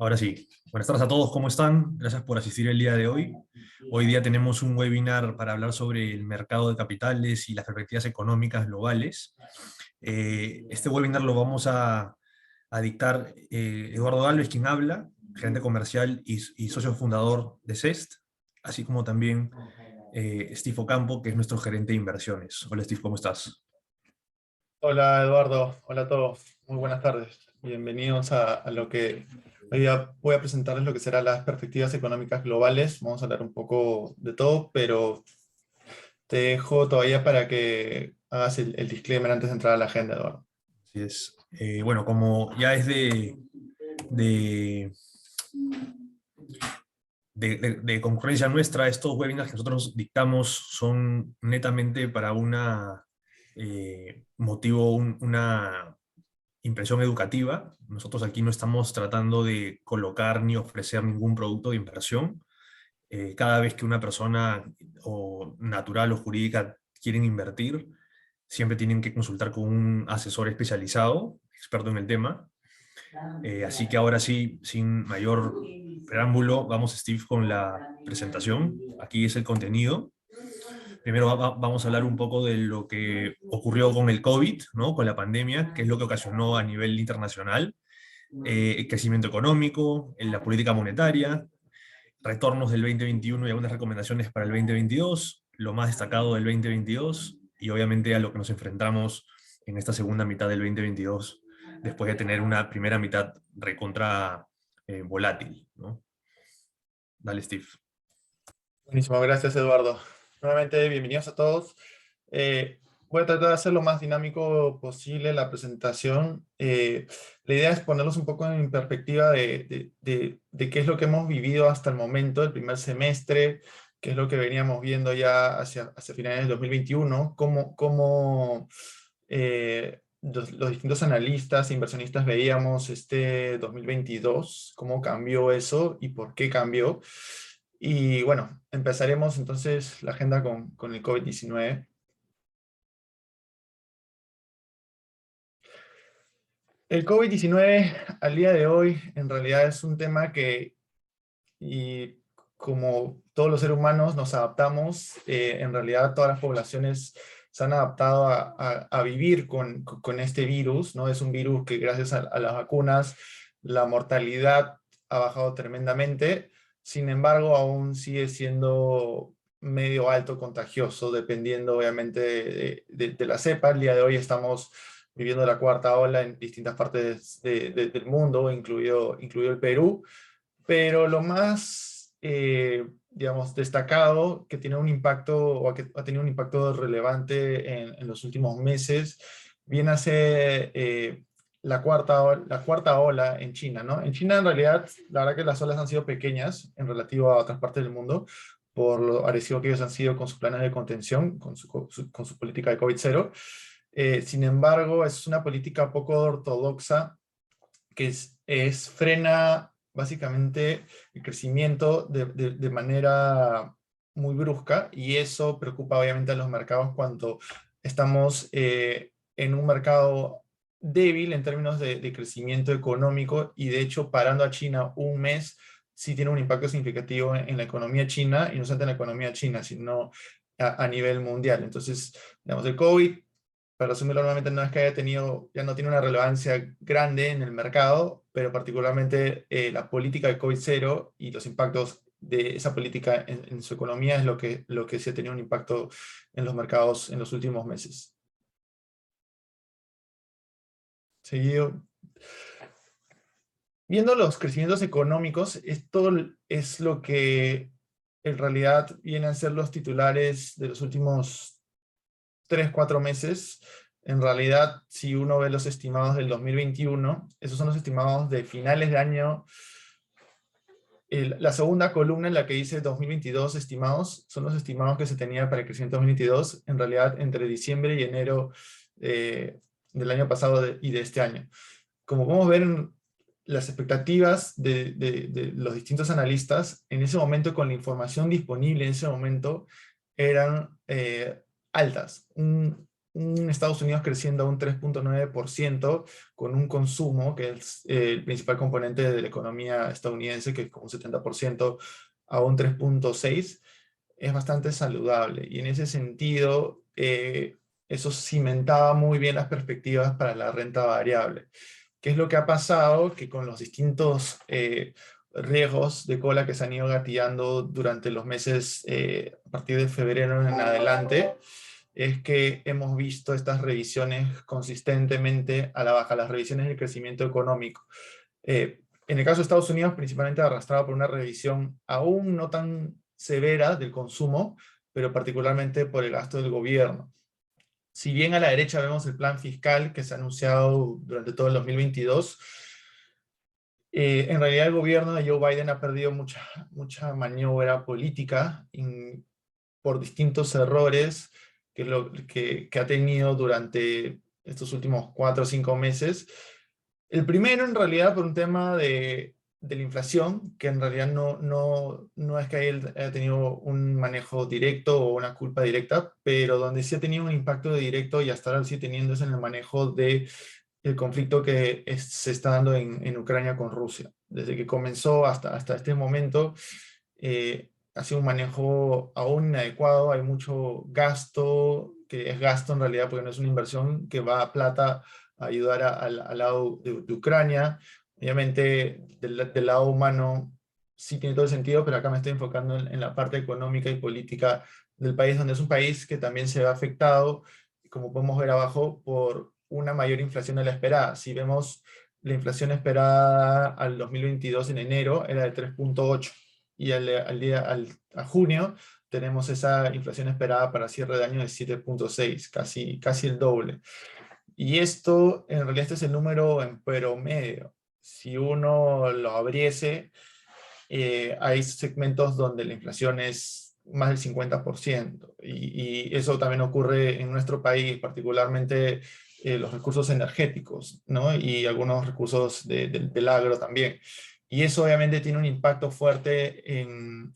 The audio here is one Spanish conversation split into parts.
Ahora sí, buenas tardes a todos, ¿cómo están? Gracias por asistir el día de hoy. Hoy día tenemos un webinar para hablar sobre el mercado de capitales y las perspectivas económicas globales. Este webinar lo vamos a dictar Eduardo Galvez, quien habla, gerente comercial y socio fundador de CEST, así como también Steve Ocampo, que es nuestro gerente de inversiones. Hola Steve, ¿cómo estás? Hola Eduardo, hola a todos, muy buenas tardes. Bienvenidos a lo que hoy día voy a presentarles lo que serán las perspectivas económicas globales. Vamos a hablar un poco de todo, pero te dejo todavía para que hagas el disclaimer antes de entrar a la agenda, Eduardo. Así es. Bueno, como ya es de, de concurrencia nuestra, estos webinars que nosotros dictamos son netamente para una motivo, una impresión educativa. Nosotros aquí no estamos tratando de colocar ni ofrecer ningún producto de inversión. Cada vez que una persona o natural o jurídica quieren invertir, siempre tienen que consultar con un asesor especializado, experto en el tema. Así que ahora sí, sin mayor preámbulo, vamos Steve con la presentación. Aquí es el contenido. Primero vamos a hablar un poco de lo que ocurrió con el COVID, ¿no? Con la pandemia, qué es lo que ocasionó a nivel internacional, el crecimiento económico, en la política monetaria, retornos del 2021 y algunas recomendaciones para el 2022, lo más destacado del 2022 y obviamente a lo que nos enfrentamos en esta segunda mitad del 2022, después de tener una primera mitad recontra volátil, ¿no? Dale, Steve. Buenísimo, gracias Eduardo. Nuevamente, bienvenidos a todos. Voy a tratar de hacer lo más dinámico posible la presentación. La idea es ponerlos un poco en perspectiva de qué es lo que hemos vivido hasta el momento, el primer semestre, qué es lo que veníamos viendo ya hacia finales del 2021, cómo los distintos analistas e inversionistas veíamos este 2022, cómo cambió eso y por qué cambió. Y bueno, empezaremos entonces la agenda con el COVID-19. El COVID-19 al día de hoy en realidad es un tema que, y como todos los seres humanos nos adaptamos, en realidad todas las poblaciones se han adaptado a vivir con este virus, ¿no? Es un virus que gracias a las vacunas la mortalidad ha bajado tremendamente, sin embargo aún sigue siendo medio alto contagioso, dependiendo obviamente de la cepa. El día de hoy estamos viviendo la cuarta ola en distintas partes del mundo, incluido el Perú, pero lo más, digamos, destacado que tiene un impacto o que ha tenido un impacto relevante en los últimos meses viene a ser la cuarta ola en China, ¿no? En China, en realidad, la verdad que las olas han sido pequeñas en relativo a otras partes del mundo, por lo agresivo que ellos han sido con sus planes de contención, con su política de COVID-0. Sin embargo, es una política poco ortodoxa que frena básicamente el crecimiento de manera muy brusca, y eso preocupa obviamente a los mercados cuando estamos en un mercado débil en términos de crecimiento económico, y de hecho parando a China un mes sí tiene un impacto significativo en la economía china, y no solamente en la economía china, sino a nivel mundial. Entonces, digamos, el COVID, para resumirlo, normalmente no es que haya tenido, ya no tiene una relevancia grande en el mercado, pero particularmente la política de COVID-0 y los impactos de esa política en su economía es lo que sí ha tenido un impacto en los mercados en los últimos meses. Seguido, viendo los crecimientos económicos, esto es lo que en realidad vienen a ser los titulares de los últimos 3, 4 meses. En realidad, si uno ve los estimados del 2021, esos son los estimados de finales de año. La segunda columna en la que dice 2022 estimados, son los estimados que se tenía para el crecimiento 2022, en realidad entre diciembre y enero del año pasado y de este año. Como podemos ver en las expectativas de los distintos analistas, en ese momento, con la información disponible en ese momento, eran altas. un Estados Unidos creciendo a un 3,9% con un consumo, que es el principal componente de la economía estadounidense, que es como un 70%, a un 3,6%, es bastante saludable. Y en ese sentido, eso cimentaba muy bien las perspectivas para la renta variable. ¿Qué es lo que ha pasado? Que con los distintos riesgos de cola que se han ido gatillando durante los meses a partir de febrero en adelante, es que hemos visto estas revisiones consistentemente a la baja, las revisiones del crecimiento económico. En el caso de Estados Unidos, principalmente arrastrado por una revisión aún no tan severa del consumo, pero particularmente por el gasto del gobierno. Si bien a la derecha vemos el plan fiscal que se ha anunciado durante todo el 2022, en realidad el gobierno de Joe Biden ha perdido mucha maniobra política por distintos errores que ha tenido durante estos últimos 4 o 5 meses. El primero, en realidad, por un tema de la inflación, que en realidad no es que él haya tenido un manejo directo o una culpa directa, pero donde sí ha tenido un impacto directo y hasta ahora sí teniendo es en el manejo del conflicto que se está dando en Ucrania con Rusia. Desde que comenzó hasta este momento, ha sido un manejo aún inadecuado, hay mucho gasto, que es gasto en realidad porque no es una inversión que va a plata a ayudar al lado de Ucrania. Obviamente, del lado humano sí tiene todo el sentido, pero acá me estoy enfocando en la parte económica y política del país, donde es un país que también se ve afectado, como podemos ver abajo, por una mayor inflación de la esperada. Si vemos la inflación esperada al 2022 en enero, era de 3,8, y a junio tenemos esa inflación esperada para cierre de año de 7,6, casi el doble. Y esto, en realidad, este es el número en promedio. Si uno lo abriese, hay segmentos donde la inflación es más del 50%. Y eso también ocurre en nuestro país, particularmente los recursos energéticos, ¿no? Y algunos recursos del agro también. Y eso obviamente tiene un impacto fuerte en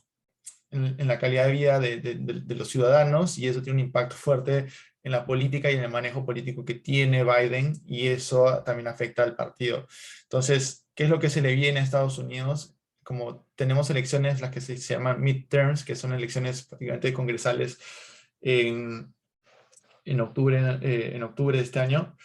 la calidad de vida de los ciudadanos, y eso tiene un impacto fuerte en la política y en el manejo político que tiene Biden, y eso también afecta al partido. Entonces, ¿qué es lo que se le viene a Estados Unidos? Como tenemos elecciones, las que se llaman midterms, que son elecciones prácticamente congresales en, en octubre de este año,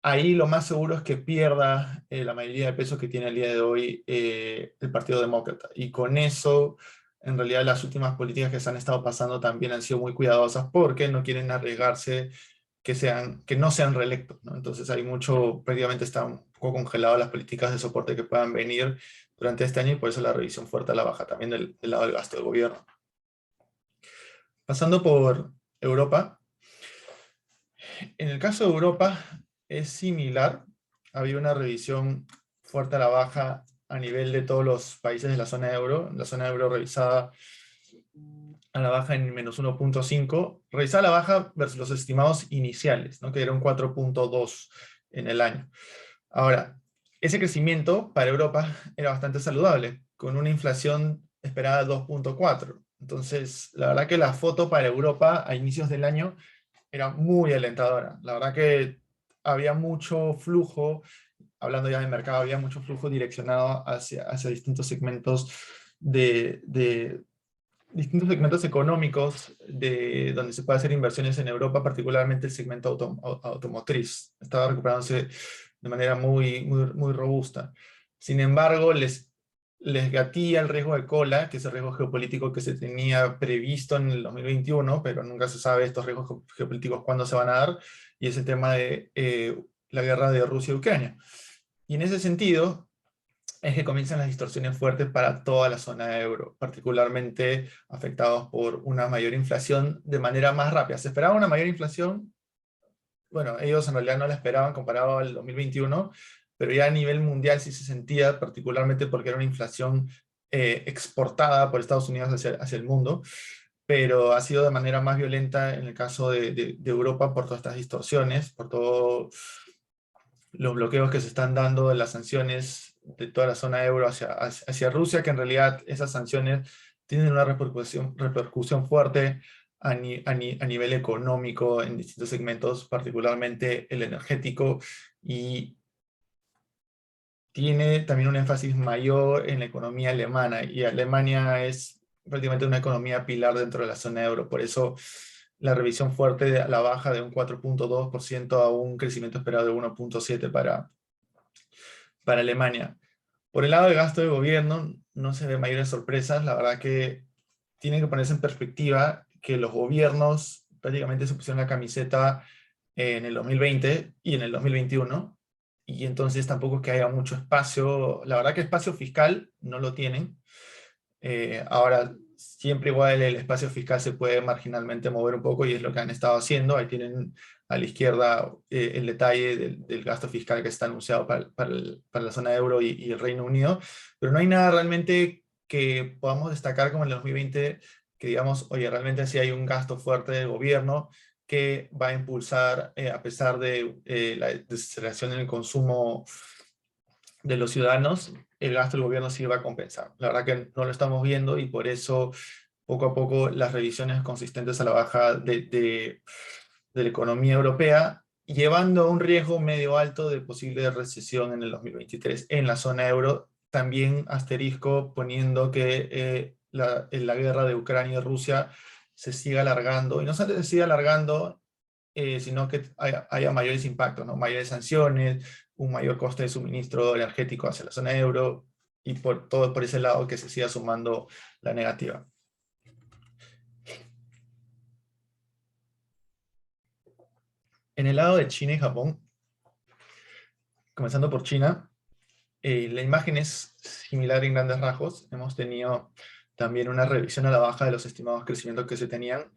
ahí lo más seguro es que pierda la mayoría de peso que tiene al día de hoy el Partido Demócrata. Y con eso, en realidad, las últimas políticas que se han estado pasando también han sido muy cuidadosas porque no quieren arriesgarse que no sean reelectos, ¿no? Entonces hay prácticamente están un poco congeladas las políticas de soporte que puedan venir durante este año, y por eso la revisión fuerte a la baja también del lado del gasto del gobierno. Pasando por Europa, en el caso de Europa es similar. Había una revisión fuerte a la baja a nivel de todos los países de la zona euro. La zona euro revisada a la baja en -1,5. Revisada a la baja versus los estimados iniciales, ¿no? Que eran 4,2 en el año. Ahora, ese crecimiento para Europa era bastante saludable, con una inflación esperada de 2,4. Entonces, la verdad que la foto para Europa a inicios del año era muy alentadora. La verdad que había mucho flujo, hablando ya de mercado, había mucho flujo direccionado hacia distintos segmentos distintos segmentos económicos donde se puede hacer inversiones en Europa, particularmente el segmento automotriz. Estaba recuperándose de manera muy robusta. Sin embargo, les gatilla el riesgo de cola, que es el riesgo geopolítico que se tenía previsto en el 2021, pero nunca se sabe estos riesgos geopolíticos cuándo se van a dar, y es el tema de la guerra de Rusia y Ucrania. Y en ese sentido, es que comienzan las distorsiones fuertes para toda la zona euro, particularmente afectados por una mayor inflación de manera más rápida. Se esperaba una mayor inflación, bueno, ellos en realidad no la esperaban comparado al 2021, pero ya a nivel mundial sí se sentía, particularmente porque era una inflación exportada por Estados Unidos hacia el mundo, pero ha sido de manera más violenta en el caso de Europa por todas estas distorsiones, por todos los bloqueos que se están dando de las sanciones de toda la zona euro hacia Rusia, que en realidad esas sanciones tienen una repercusión fuerte a nivel económico en distintos segmentos, particularmente el energético, y tiene también un énfasis mayor en la economía alemana, y Alemania es prácticamente una economía pilar dentro de la zona euro. Por eso la revisión fuerte a la baja de un 4,2% a un crecimiento esperado de 1,7% para Alemania. Por el lado del gasto de gobierno, no se ve mayores sorpresas. La verdad que tienen que ponerse en perspectiva que los gobiernos prácticamente se pusieron la camiseta en el 2020 y en el 2021, y entonces tampoco es que haya mucho espacio. La verdad que espacio fiscal no lo tienen. Ahora, siempre igual el espacio fiscal se puede marginalmente mover un poco, y es lo que han estado haciendo. Ahí tienen a la izquierda el detalle del gasto fiscal que está anunciado para la zona euro y el Reino Unido, pero no hay nada realmente que podamos destacar como en el 2020, que digamos, oye, realmente sí hay un gasto fuerte del gobierno que va a impulsar, a pesar de la desaceleración en el consumo de los ciudadanos, el gasto del gobierno sí va a compensar. La verdad que no lo estamos viendo, y por eso poco a poco las revisiones consistentes a la baja de la economía europea, llevando a un riesgo medio alto de posible recesión en el 2023 en la zona euro. También asterisco poniendo que la guerra de Ucrania y Rusia se siga alargando, y no solo se siga alargando, sino que haya mayores impactos, ¿no? Mayores sanciones, un mayor coste de suministro energético hacia la zona euro, y por todo por ese lado que se siga sumando la negativa. En el lado de China y Japón, comenzando por China, la imagen es similar en grandes rasgos. Hemos tenido también una revisión a la baja de los estimados crecimientos que se tenían.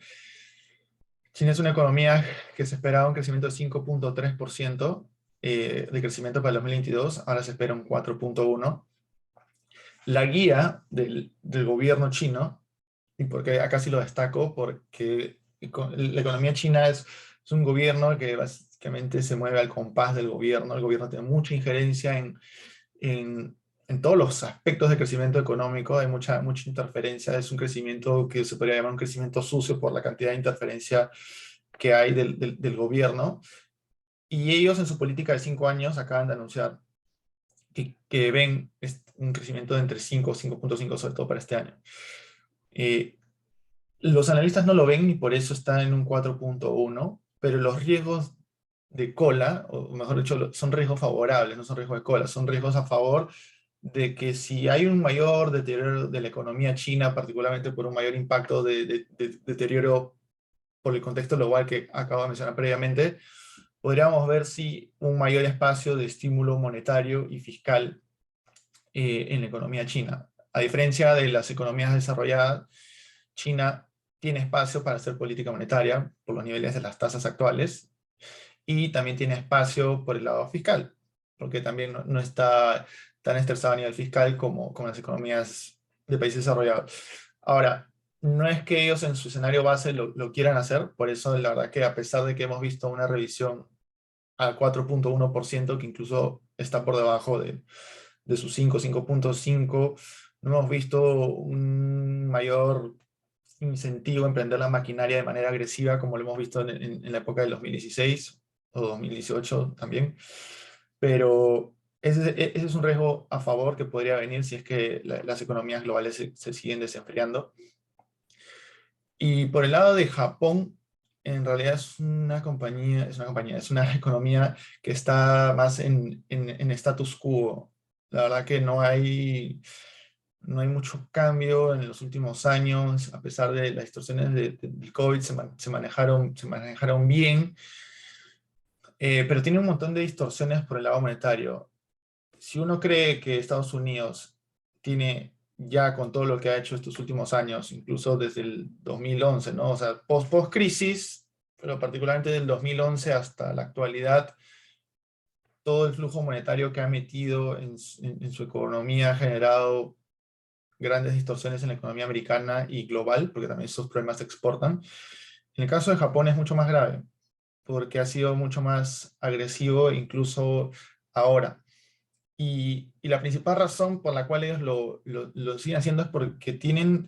China es una economía que se esperaba un crecimiento de 5,3% de crecimiento para el 2022, ahora se espera un 4,1%. La guía del gobierno chino, y porque acá sí lo destaco, porque la economía china es un gobierno que básicamente se mueve al compás del gobierno. El gobierno tiene mucha injerencia en todos los aspectos de crecimiento económico, hay mucha interferencia. Es un crecimiento que se podría llamar un crecimiento sucio por la cantidad de interferencia que hay del gobierno. Y ellos en su política de 5 años acaban de anunciar que ven un crecimiento de entre 5 o 5,5 sobre todo para este año. Los analistas no lo ven y por eso está en un 4,1, pero los riesgos de cola, o mejor dicho, son riesgos favorables, no son riesgos de cola, son riesgos a favor de que si hay un mayor deterioro de la economía china, particularmente por un mayor impacto de deterioro por el contexto global que acabo de mencionar previamente, podríamos ver si un mayor espacio de estímulo monetario y fiscal en la economía china. A diferencia de las economías desarrolladas, China tiene espacio para hacer política monetaria por los niveles de las tasas actuales, y también tiene espacio por el lado fiscal, porque también no está tan estresado a nivel fiscal como las economías de países desarrollados. Ahora, no es que ellos en su escenario base lo quieran hacer, por eso la verdad que a pesar de que hemos visto una revisión al 4,1%, que incluso está por debajo de sus 5,5, no hemos visto un mayor incentivo a emprender la maquinaria de manera agresiva como lo hemos visto en la época del 2016 o 2018 también. Pero ese es un riesgo a favor que podría venir si es que las economías globales se siguen desenfriando. Y por el lado de Japón, en realidad es una economía que está más en status quo. La verdad que no hay mucho cambio en los últimos años, a pesar de las distorsiones del COVID, se manejaron bien, pero tiene un montón de distorsiones por el lado monetario. Si uno cree que Estados Unidos tiene ya, con todo lo que ha hecho estos últimos años, incluso desde el 2011, ¿no? O sea, post-crisis, pero particularmente del 2011 hasta la actualidad, todo el flujo monetario que ha metido en su economía ha generado grandes distorsiones en la economía americana y global, porque también esos problemas se exportan. En el caso de Japón es mucho más grave, porque ha sido mucho más agresivo incluso ahora. Y la principal razón por la cual ellos lo siguen haciendo es porque tienen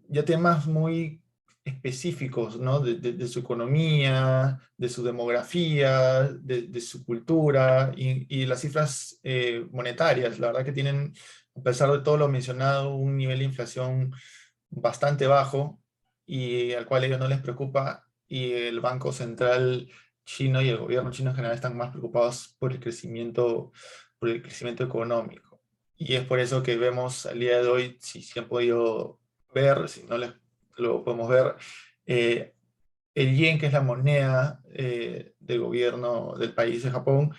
ya temas muy específicos, ¿no? De su economía, de su demografía, de su cultura y las cifras monetarias. La verdad que tienen, a pesar de todo lo mencionado, un nivel de inflación bastante bajo y al cual a ellos no les preocupa, y el Banco Central chino y el gobierno chino en general están más preocupados por el crecimiento económico. Y es por eso que vemos al día de hoy, si han podido ver, si no les lo podemos ver, eh, el yen, que es la moneda del gobierno del país de Japón,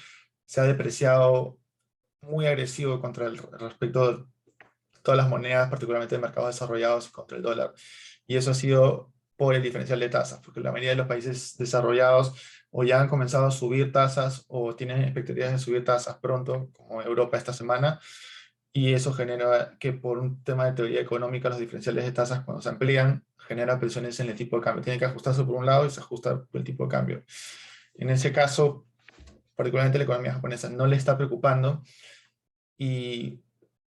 se ha depreciado muy agresivo respecto de todas las monedas, particularmente de mercados desarrollados, y contra el dólar. Y eso ha sido por el diferencial de tasas, porque la mayoría de los países desarrollados o ya han comenzado a subir tasas o tienen expectativas de subir tasas pronto, como Europa esta semana, y eso genera que por un tema de teoría económica los diferenciales de tasas cuando se amplían genera presiones en el tipo de cambio. Tiene que ajustarse por un lado y se ajusta por el tipo de cambio. En ese caso, particularmente la economía japonesa no le está preocupando y,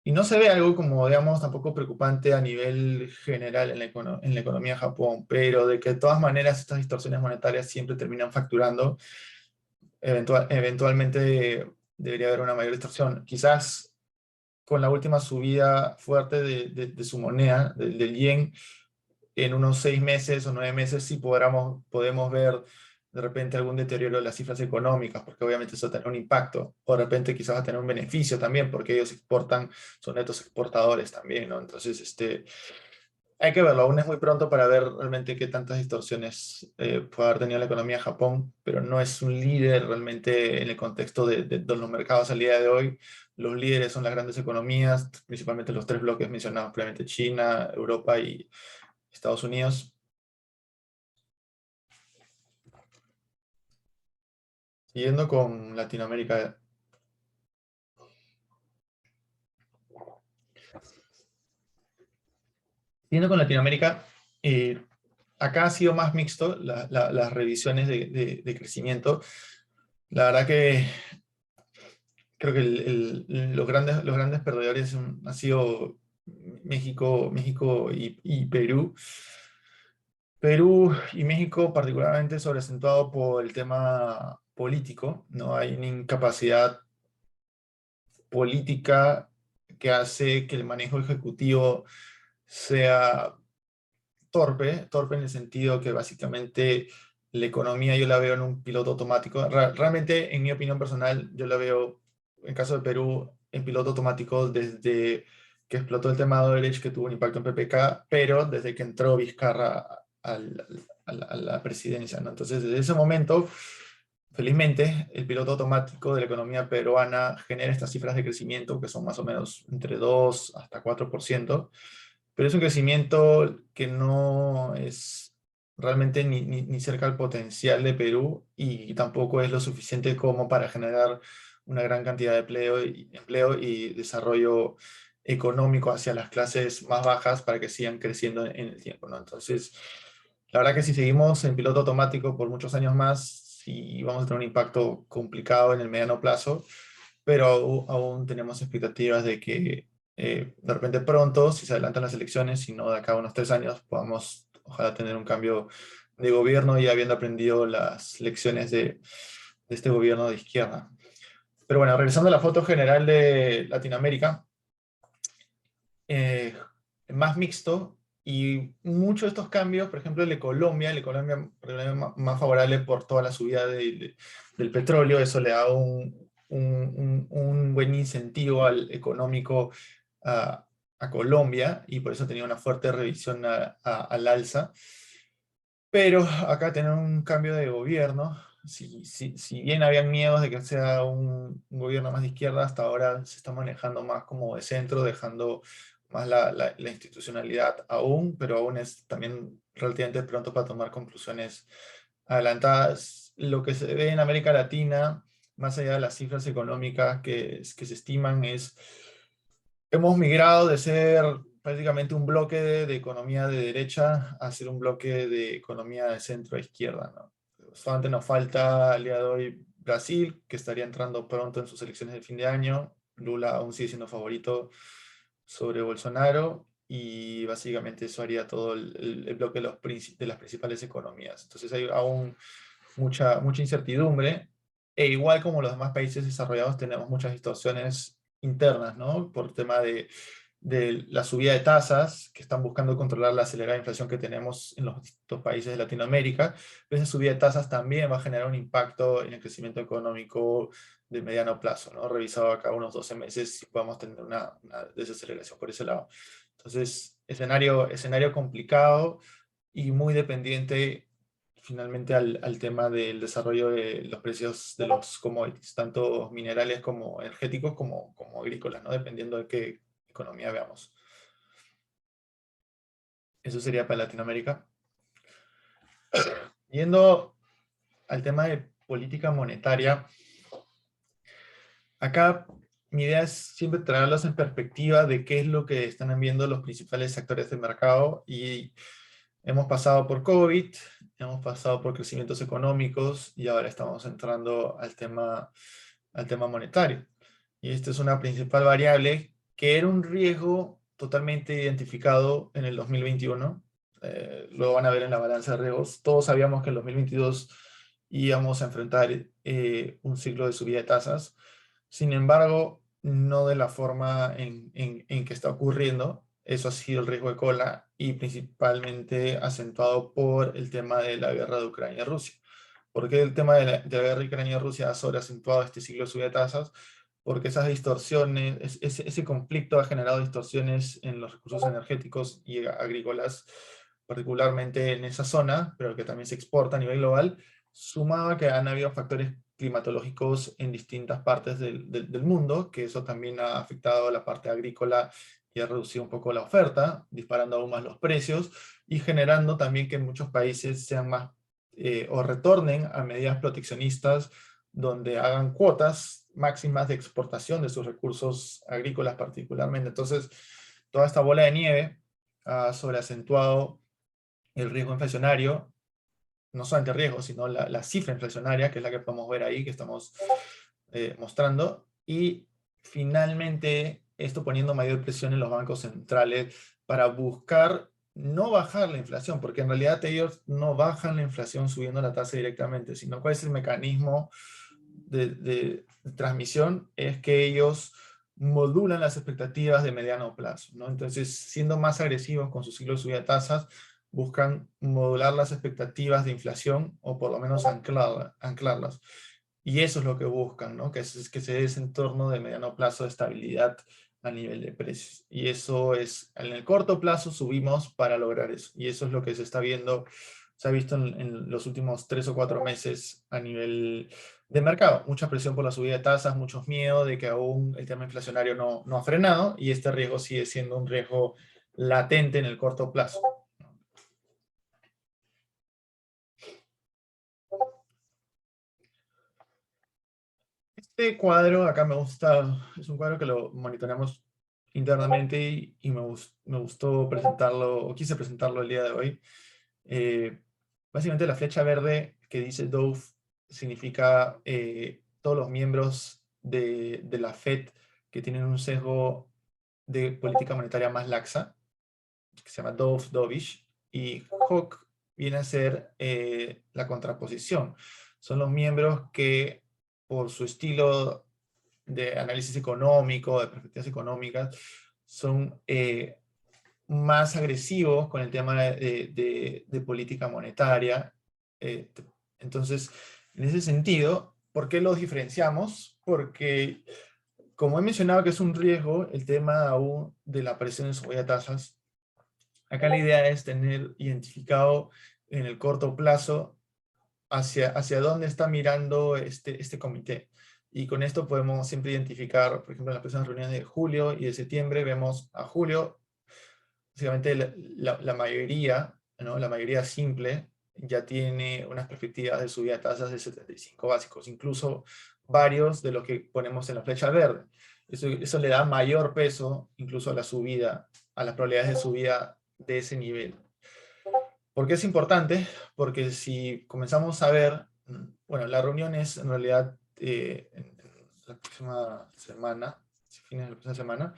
y no se ve algo como, digamos, tampoco preocupante a nivel general en la economía de Japón, pero de que de todas maneras estas distorsiones monetarias siempre terminan facturando, eventualmente debería haber una mayor distorsión. Quizás con la última subida fuerte de su moneda, del yen, en unos 6 meses o 9 meses sí podemos ver de repente algún deterioro de las cifras económicas, porque obviamente eso tendrá un impacto, o de repente quizás va a tener un beneficio también, porque ellos exportan, son netos exportadores también, ¿no? Entonces, hay que verlo, aún es muy pronto para ver realmente qué tantas distorsiones puede haber tenido la economía de Japón, pero no es un líder realmente en el contexto de los mercados al día de hoy. Los líderes son las grandes economías, principalmente los tres bloques mencionados previamente: China, Europa y Estados Unidos. Siguiendo con Latinoamérica, siguiendo con Latinoamérica, eh, acá ha sido más mixto las revisiones de crecimiento. La verdad que creo que los grandes perdedores han sido México y Perú. Perú y México particularmente sobreacentuado por el tema político, ¿no? Hay una incapacidad política que hace que el manejo ejecutivo sea torpe en el sentido que básicamente la economía yo la veo en un piloto automático. Realmente, en mi opinión personal, yo la veo, en caso de Perú, en piloto automático desde que explotó el tema de Odebrecht, que tuvo un impacto en PPK, pero desde que entró Vizcarra a la presidencia, ¿no? Entonces, desde ese momento, felizmente, el piloto automático de la economía peruana genera estas cifras de crecimiento que son más o menos entre 2 hasta 4%, pero es un crecimiento que no es realmente ni cerca al potencial de Perú, y tampoco es lo suficiente como para generar una gran cantidad de empleo y desarrollo económico hacia las clases más bajas para que sigan creciendo en el tiempo, ¿no? Entonces, la verdad que si seguimos en piloto automático por muchos años más, sí vamos a tener un impacto complicado en el mediano plazo, pero aún tenemos expectativas de que de repente pronto, si se adelantan las elecciones, si no de acá a unos 3 años, podamos ojalá tener un cambio de gobierno y habiendo aprendido las lecciones de este gobierno de izquierda. Pero bueno, regresando a la foto general de Latinoamérica, eh, más mixto, y muchos de estos cambios, por ejemplo, la Colombia más favorable por toda la subida del petróleo, eso le da un buen incentivo económico a Colombia, y por eso tenía una fuerte revisión al alza. Pero acá tener un cambio de gobierno, si bien habían miedos de que sea un gobierno más de izquierda, hasta ahora se está manejando más como de centro, dejando más la institucionalidad aún, pero aún es también relativamente pronto para tomar conclusiones adelantadas. Lo que se ve en América Latina, más allá de las cifras económicas que se estiman, hemos migrado de ser prácticamente un bloque de economía de derecha a ser un bloque de economía de centro a izquierda, ¿no? Solamente nos falta al día de hoy Brasil, que estaría entrando pronto en sus elecciones de fin de año. Lula aún sigue siendo favorito sobre Bolsonaro. y básicamente eso haría todo el bloque de las principales economías. Entonces hay aún mucha incertidumbre, e igual como los demás países desarrollados tenemos muchas distorsiones internas, ¿no? Por tema de la subida de tasas, que están buscando controlar la acelerada inflación que tenemos en los distintos países de Latinoamérica. Pero esa subida de tasas también va a generar un impacto en el crecimiento económico de mediano plazo, ¿no? Revisado acá unos 12 meses, si podemos tener una desaceleración por ese lado. Entonces, escenario complicado y muy dependiente finalmente al tema del desarrollo de los precios de los commodities, tanto minerales como energéticos como agrícolas, ¿no? Dependiendo de qué economía veamos. Eso sería para Latinoamérica. Yendo al tema de política monetaria, acá mi idea es siempre traerlos en perspectiva de qué es lo que están viendo los principales actores del mercado, y hemos pasado por COVID, hemos pasado por crecimientos económicos y ahora estamos entrando al tema monetario. Y esta es una principal variable que era un riesgo totalmente identificado en el 2021. Lo van a ver en la balanza de riesgos. Todos sabíamos que en el 2022 íbamos a enfrentar un ciclo de subida de tasas. Sin embargo, no de la forma en que está ocurriendo. Eso ha sido el riesgo de cola, y principalmente acentuado por el tema de la guerra de Ucrania y Rusia. ¿Por qué el tema de la guerra de Ucrania y Rusia ha sobreacentuado este ciclo de subida de tasas? Porque esas distorsiones, ese conflicto ha generado distorsiones en los recursos energéticos y agrícolas, particularmente en esa zona, pero que también se exporta a nivel global, sumado a que han habido factores climatológicos en distintas partes del mundo, que eso también ha afectado a la parte agrícola y ha reducido un poco la oferta, disparando aún más los precios y generando también que muchos países sean más o retornen a medidas proteccionistas donde hagan cuotas máximas de exportación de sus recursos agrícolas particularmente. Entonces, toda esta bola de nieve ha sobreacentuado el riesgo inflacionario, no solamente el riesgo, sino la cifra inflacionaria, que es la que podemos ver ahí, que estamos mostrando, y finalmente esto poniendo mayor presión en los bancos centrales para buscar no bajar la inflación, porque en realidad ellos no bajan la inflación subiendo la tasa directamente, sino cuál es el mecanismo de transmisión, es que ellos modulan las expectativas de mediano plazo, ¿no? Entonces, siendo más agresivos con su ciclo de subida de tasas, buscan modular las expectativas de inflación o por lo menos anclarlas. Y eso es lo que buscan, ¿no? Que se dé ese entorno de mediano plazo de estabilidad a nivel de precios. Y eso es, en el corto plazo subimos para lograr eso. Y eso es lo que se está viendo, se ha visto en los últimos 3 o 4 meses a nivel de mercado. Mucha presión por la subida de tasas, muchos miedos de que aún el tema inflacionario no ha frenado, y este riesgo sigue siendo un riesgo latente en el corto plazo. Este cuadro acá me gusta, es un cuadro que lo monitoreamos internamente y me gustó presentarlo, o quise presentarlo el día de hoy. Eh, Básicamente la flecha verde que dice Dove significa todos los miembros de la Fed que tienen un sesgo de política monetaria más laxa, que se llama Dovish, y Hawk viene a ser la contraposición. Son los miembros que, por su estilo de análisis económico, de perspectivas económicas, son más agresivos con el tema de política monetaria. Eh, entonces, en ese sentido, ¿por qué los diferenciamos? Porque, como he mencionado que es un riesgo, el tema aún de la presión en subida de tasas, acá la idea es tener identificado en el corto plazo hacia dónde está mirando este comité. Y con esto podemos siempre identificar, por ejemplo, en las próximas reuniones de julio y de septiembre, vemos a julio, básicamente la mayoría, ¿no? La mayoría simple ya tiene unas perspectivas de subida de tasas de 75 básicos, incluso varios de los que ponemos en la flecha verde. Eso le da mayor peso incluso a la subida, a las probabilidades de subida de ese nivel. ¿Por qué es importante? Porque si comenzamos a ver, bueno, la reunión es en realidad en la próxima semana, fines de la próxima semana,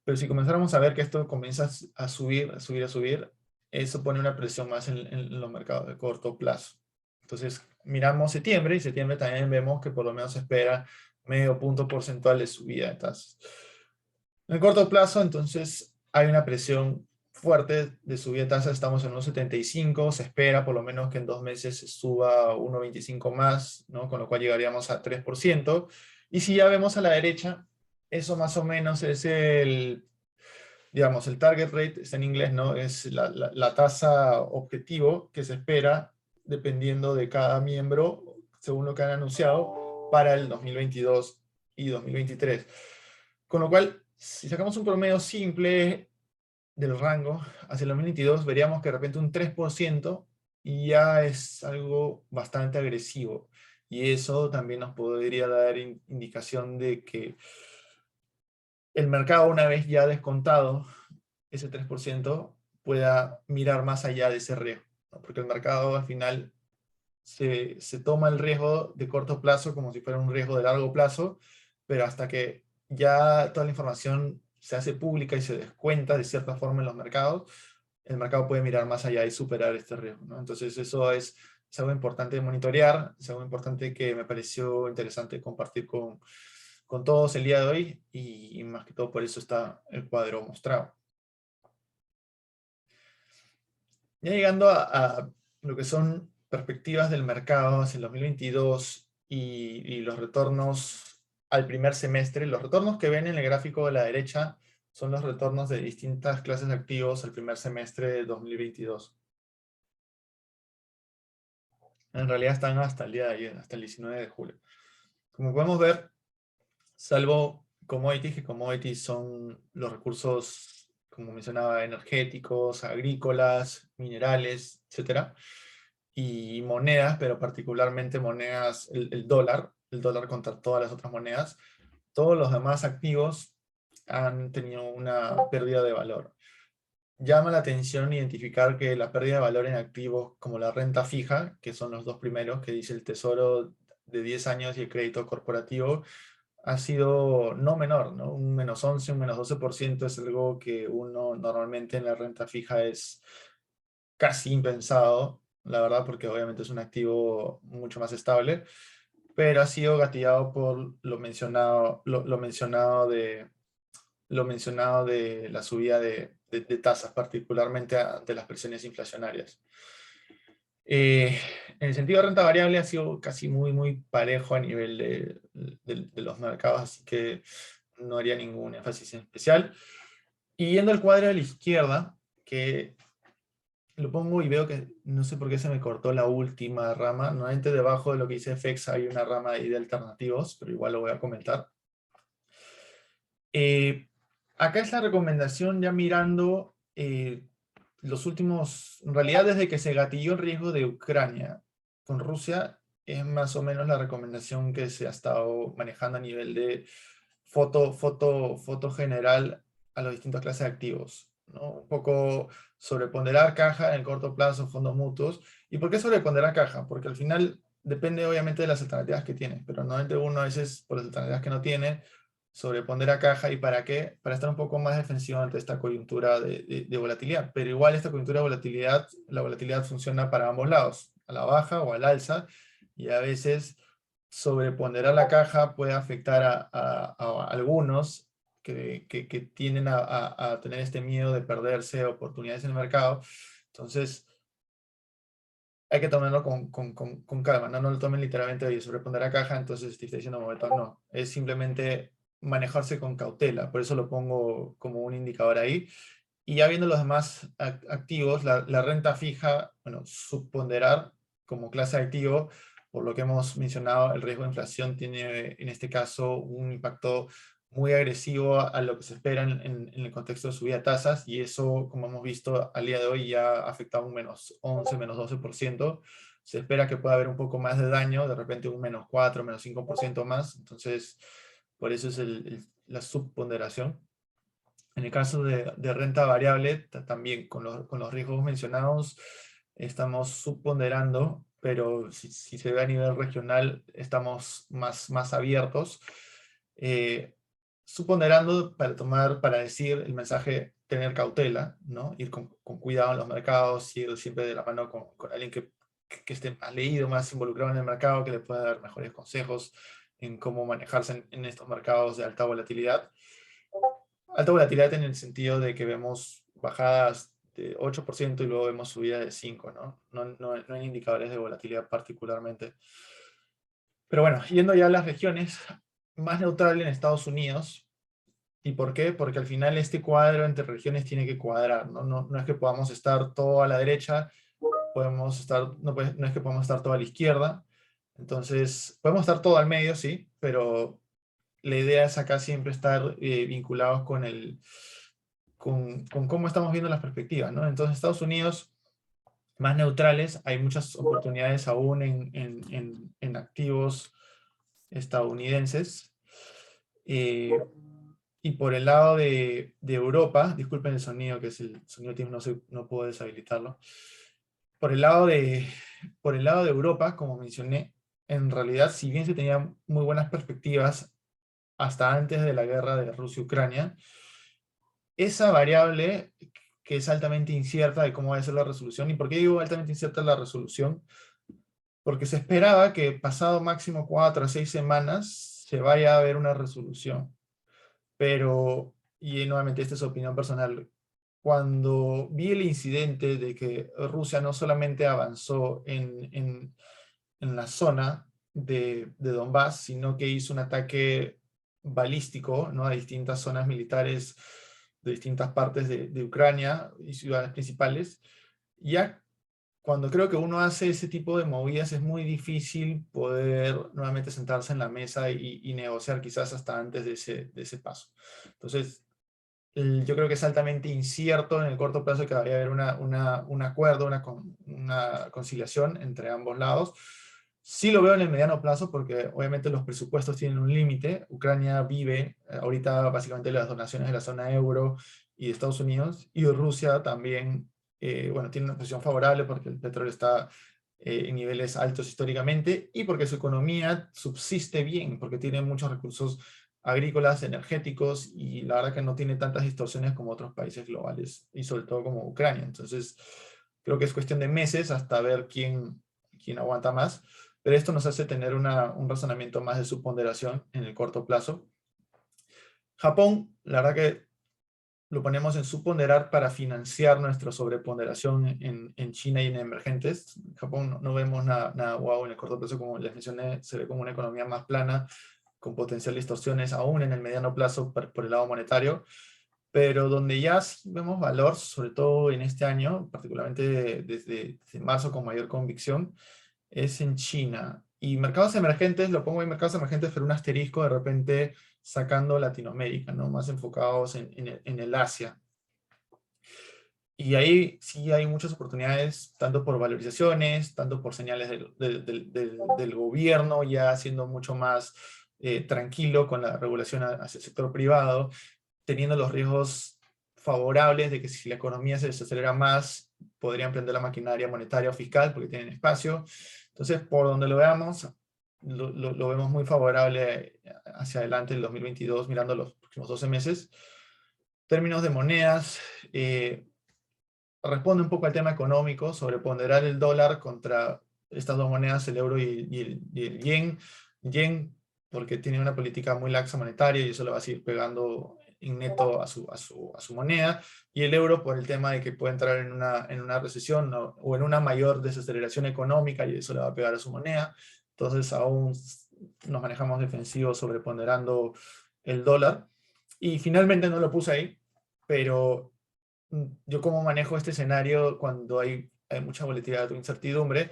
Pero si comenzáramos a ver que esto comienza a subir, a subir, a subir, eso pone una presión más en los mercados de corto plazo. Entonces, miramos septiembre, y septiembre también vemos que por lo menos se espera medio punto porcentual de subida de tasas. En el corto plazo, entonces, hay una presión fuerte de subida de tasas, estamos en 1,75, se espera por lo menos que en 2 meses se suba 1,25 más, ¿no? Con lo cual llegaríamos a 3%. Y si ya vemos a la derecha, eso más o menos es digamos, el target rate, está en inglés, ¿no? Es la tasa objetivo que se espera dependiendo de cada miembro, según lo que han anunciado, para el 2022 y 2023. Con lo cual, si sacamos un promedio simple del rango hacia el 2022, veríamos que de repente un 3% y ya es algo bastante agresivo. Y eso también nos podría dar indicación de que el mercado, una vez ya descontado ese 3%, pueda mirar más allá de ese riesgo, ¿no? Porque el mercado al final se toma el riesgo de corto plazo como si fuera un riesgo de largo plazo, pero hasta que ya toda la información se hace pública y se descuenta de cierta forma en los mercados, el mercado puede mirar más allá y superar este riesgo, ¿no? Entonces eso es algo importante de monitorear, es algo importante que me pareció interesante compartir con todos el día de hoy y más que todo por eso está el cuadro mostrado. Ya llegando a lo que son perspectivas del mercado hacia el 2022 y los retornos al primer semestre, los retornos que ven en el gráfico de la derecha son los retornos de distintas clases de activos al primer semestre de 2022. En realidad están hasta el día de ayer, hasta el 19 de julio. Como podemos ver, salvo commodities, que commodities son los recursos, como mencionaba, energéticos, agrícolas, minerales, etcétera, y monedas, pero particularmente monedas, el dólar contra todas las otras monedas, todos los demás activos han tenido una pérdida de valor. Llama la atención identificar que la pérdida de valor en activos como la renta fija, que son los dos primeros que dice el Tesoro de 10 años y el crédito corporativo, ha sido no menor, ¿no? Un -11, un -12% es algo que uno normalmente en la renta fija es casi impensado, la verdad, porque obviamente es un activo mucho más estable, pero ha sido gatillado por lo mencionado de la subida de tasas, particularmente ante las presiones inflacionarias. En el sentido de renta variable ha sido casi muy parejo a nivel de los mercados, así que no haría ningún énfasis en especial. Y yendo al cuadro de la izquierda, que lo pongo y veo que no sé por qué se me cortó la última rama. Normalmente debajo de lo que dice FX hay una rama ahí de alternativos, pero igual lo voy a comentar. Acá es la recomendación ya mirando los últimos, en realidad desde que se gatilló el riesgo de Ucrania con Rusia, es más o menos la recomendación que se ha estado manejando a nivel de foto general a las distintas clases de activos, ¿no? Un poco sobreponderar caja en el corto plazo, fondos mutuos. ¿Y por qué sobreponderar caja? Porque al final depende obviamente de las alternativas que tienes, pero normalmente uno a veces por las alternativas que no tiene sobrepondera caja. ¿Y para qué? Para estar un poco más defensivo ante esta coyuntura de volatilidad. Pero igual esta coyuntura de volatilidad, la volatilidad funciona para ambos lados, a la baja o al alza, y a veces sobreponderar la caja puede afectar a algunos que tienden a tener este miedo de perderse oportunidades en el mercado. Entonces, hay que tomarlo con calma, ¿no? No lo tomen literalmente, oye, sobreponderar la caja, entonces te está diciendo momento, no. Es simplemente manejarse con cautela, por eso lo pongo como un indicador ahí. Y ya viendo los demás activos, la renta fija, bueno, subponderar como clase de activo, por lo que hemos mencionado, el riesgo de inflación tiene en este caso un impacto muy agresivo a lo que se espera en el contexto de subida de tasas, y eso, como hemos visto al día de hoy, ya ha afectado un -11, -12%. Se espera que pueda haber un poco más de daño, de repente un -4, -5% más, entonces por eso es la subponderación. En el caso de renta variable, también con los riesgos mencionados, estamos subponderando, pero si se ve a nivel regional, estamos más abiertos. suponderando para decir el mensaje, tener cautela, ¿no? Ir con cuidado en los mercados, ir siempre de la mano con alguien que esté más leído, más involucrado en el mercado, que le pueda dar mejores consejos en cómo manejarse en estos mercados de alta volatilidad. Alta volatilidad en el sentido de que vemos bajadas de 8% y luego vemos subidas de 5%, ¿no? No hay indicadores de volatilidad particularmente. Pero bueno, yendo ya a las regiones, más neutral en Estados Unidos. ¿Y por qué? Porque al final este cuadro entre regiones tiene que cuadrar, ¿no? No es que podamos estar todo a la derecha, podemos estar, no es que podamos estar todo a la izquierda. Entonces, podemos estar todo al medio, sí, pero la idea es acá siempre estar vinculados con cómo estamos viendo las perspectivas, ¿no? Entonces, Estados Unidos, más neutrales, hay muchas oportunidades aún en activos estadounidenses. Y por el lado de Europa, disculpen el sonido, que es el sonido Teams, no puedo deshabilitarlo. Por el lado de Europa, como mencioné, en realidad, si bien se tenían muy buenas perspectivas hasta antes de la guerra de Rusia-Ucrania, esa variable que es altamente incierta de cómo va a ser la resolución. ¿Y por qué digo altamente incierta la resolución? Porque se esperaba que pasado máximo 4 a 6 semanas se vaya a ver una resolución. Pero, y nuevamente esta es opinión personal, cuando vi el incidente de que Rusia no solamente avanzó en la zona de Donbass, sino que hizo un ataque balístico, ¿no? A distintas zonas militares de distintas partes de Ucrania y ciudades principales, ya cuando creo que uno hace ese tipo de movidas es muy difícil poder nuevamente sentarse en la mesa y negociar quizás hasta antes de ese paso. Entonces, yo creo que es altamente incierto en el corto plazo que vaya a haber un acuerdo, una conciliación entre ambos lados. Sí lo veo en el mediano plazo porque obviamente los presupuestos tienen un límite. Ucrania vive ahorita básicamente las donaciones de la zona euro y de Estados Unidos, y Rusia también, bueno, tiene una posición favorable porque el petróleo está en niveles altos históricamente y porque su economía subsiste bien, porque tiene muchos recursos agrícolas, energéticos, y la verdad que no tiene tantas distorsiones como otros países globales, y sobre todo como Ucrania. Entonces, creo que es cuestión de meses hasta ver quién aguanta más, pero esto nos hace tener un razonamiento más de subponderación en el corto plazo. Japón, la verdad que lo ponemos en subponderar para financiar nuestra sobreponderación en China y en emergentes. En Japón no vemos nada guau en el corto plazo, como les mencioné, se ve como una economía más plana, con potencial distorsiones aún en el mediano plazo por el lado monetario, pero donde ya sí vemos valor, sobre todo en este año, particularmente desde marzo con mayor convicción, es en China. Y mercados emergentes, lo pongo en mercados emergentes, pero un asterisco de repente sacando Latinoamérica, ¿no? Más enfocados en el Asia. Y ahí sí hay muchas oportunidades, tanto por valorizaciones, tanto por señales del gobierno ya siendo mucho más tranquilo con la regulación hacia el sector privado, teniendo los riesgos favorables de que si la economía se desacelera más, podrían prender la maquinaria monetaria o fiscal porque tienen espacio. Entonces, por donde lo veamos, lo vemos muy favorable hacia adelante el 2022, mirando los próximos 12 meses. Términos de monedas, responde un poco al tema económico, sobreponderar el dólar contra estas dos monedas, el euro y el yen. Yen, porque tiene una política muy laxa monetaria y eso le va a seguir pegando en neto a su moneda, y el euro por el tema de que puede entrar en una recesión, ¿no? O en una mayor desaceleración económica, y eso le va a pegar a su moneda. Entonces aún nos manejamos defensivos sobreponderando el dólar. Y finalmente no lo puse ahí, pero yo cómo manejo este escenario cuando hay mucha volatilidad o incertidumbre.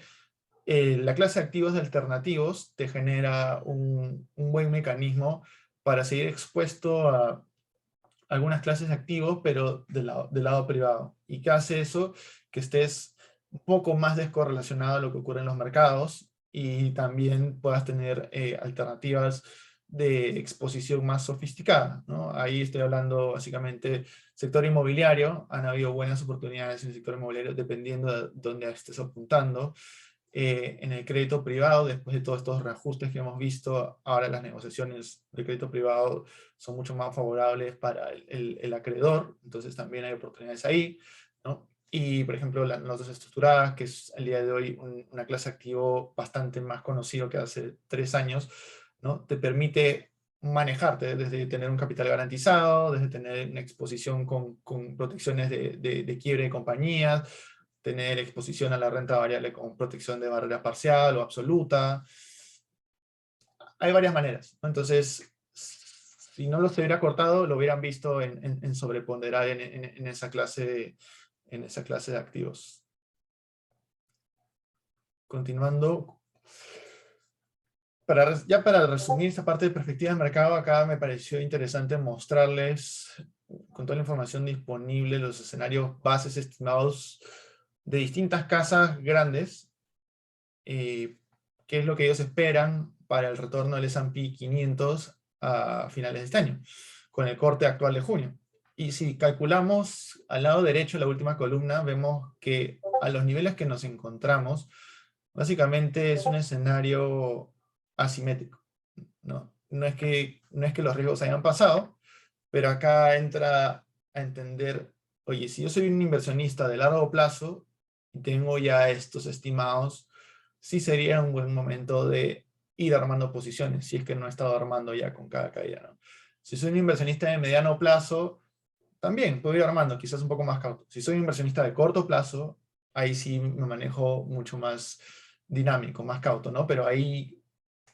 La clase de activos alternativos te genera un buen mecanismo para seguir expuesto a algunas clases de activos, pero del lado privado. ¿Y qué hace eso? Que estés un poco más descorrelacionado a lo que ocurre en los mercados, y también puedas tener alternativas de exposición más sofisticada, ¿no? Ahí estoy hablando básicamente sector inmobiliario. Han habido buenas oportunidades en el sector inmobiliario dependiendo de dónde estés apuntando. en el crédito privado, después de todos estos reajustes que hemos visto, ahora las negociaciones de crédito privado son mucho más favorables para el acreedor, entonces también hay oportunidades ahí, ¿no? Y, por ejemplo, las notas estructuradas, que es al día de hoy una clase de activo bastante más conocido que hace 3 años, ¿no? Te permite manejarte desde tener un capital garantizado, desde tener una exposición con protecciones de quiebre de compañías, tener exposición a la renta variable con protección de barrera parcial o absoluta. Hay varias maneras, ¿no? Entonces, si no los hubiera cortado, lo hubieran visto en sobreponderar en esa clase de activos. Continuando, ya para resumir esta parte de perspectiva de mercado, acá me pareció interesante mostrarles, con toda la información disponible, los escenarios bases estimados de distintas casas grandes, qué es lo que ellos esperan para el retorno del S&P 500 a finales de este año, con el corte actual de junio. Y si calculamos al lado derecho, la última columna, vemos que a los niveles que nos encontramos, básicamente es un escenario asimétrico, ¿no? No es que los riesgos hayan pasado, pero acá entra a entender, oye, si yo soy un inversionista de largo plazo y tengo ya estos estimados, sí sería un buen momento de ir armando posiciones, si es que no he estado armando ya con cada caída, ¿no? Si soy un inversionista de mediano plazo, también puedo ir armando, quizás un poco más cauto. Si soy un inversionista de corto plazo, ahí sí me manejo mucho más dinámico, más cauto, ¿no? Pero ahí,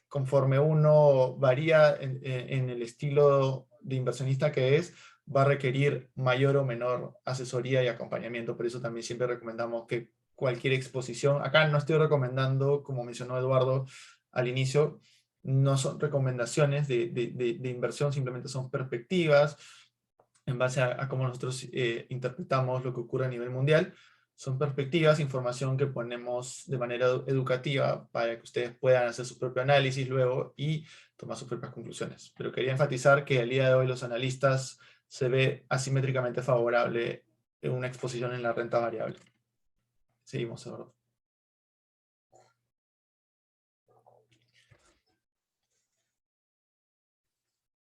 conforme uno varía en el estilo de inversionista que es, va a requerir mayor o menor asesoría y acompañamiento. Por eso también siempre recomendamos que cualquier exposición, acá no estoy recomendando, como mencionó Eduardo al inicio, no son recomendaciones de inversión, simplemente son perspectivas en base a cómo nosotros interpretamos lo que ocurre a nivel mundial. Son perspectivas, información que ponemos de manera educativa para que ustedes puedan hacer su propio análisis luego y tomar sus propias conclusiones. Pero quería enfatizar que al día de hoy los analistas se ve asimétricamente favorable en una exposición en la renta variable. Seguimos, Eduardo.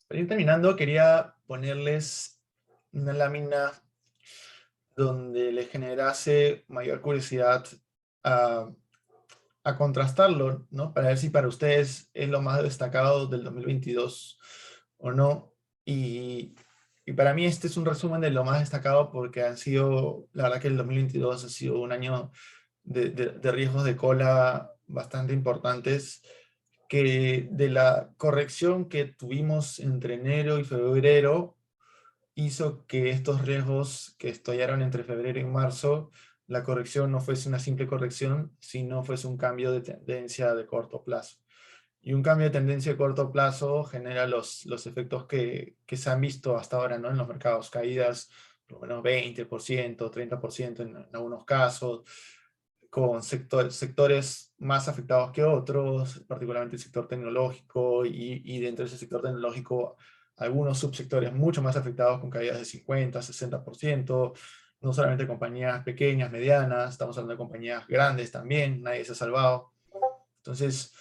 Para ir terminando, quería ponerles una lámina donde les generase mayor curiosidad a contrastarlo, ¿no? Para ver si para ustedes es lo más destacado del 2022 o no. Y para mí este es un resumen de lo más destacado porque han sido, la verdad que el 2022 ha sido un año de riesgos de cola bastante importantes, que de la corrección que tuvimos entre enero y febrero hizo que estos riesgos que estallaron entre febrero y marzo, la corrección no fuese una simple corrección, sino fuese un cambio de tendencia de corto plazo. Y un cambio de tendencia de corto plazo genera los efectos que se han visto hasta ahora, ¿no? En los mercados, caídas por lo menos 20%, 30% en algunos casos, con sectores más afectados que otros, particularmente el sector tecnológico, y dentro de ese sector tecnológico algunos subsectores mucho más afectados con caídas de 50, 60%, no solamente compañías pequeñas, medianas, estamos hablando de compañías grandes también, nadie se ha salvado. Entonces,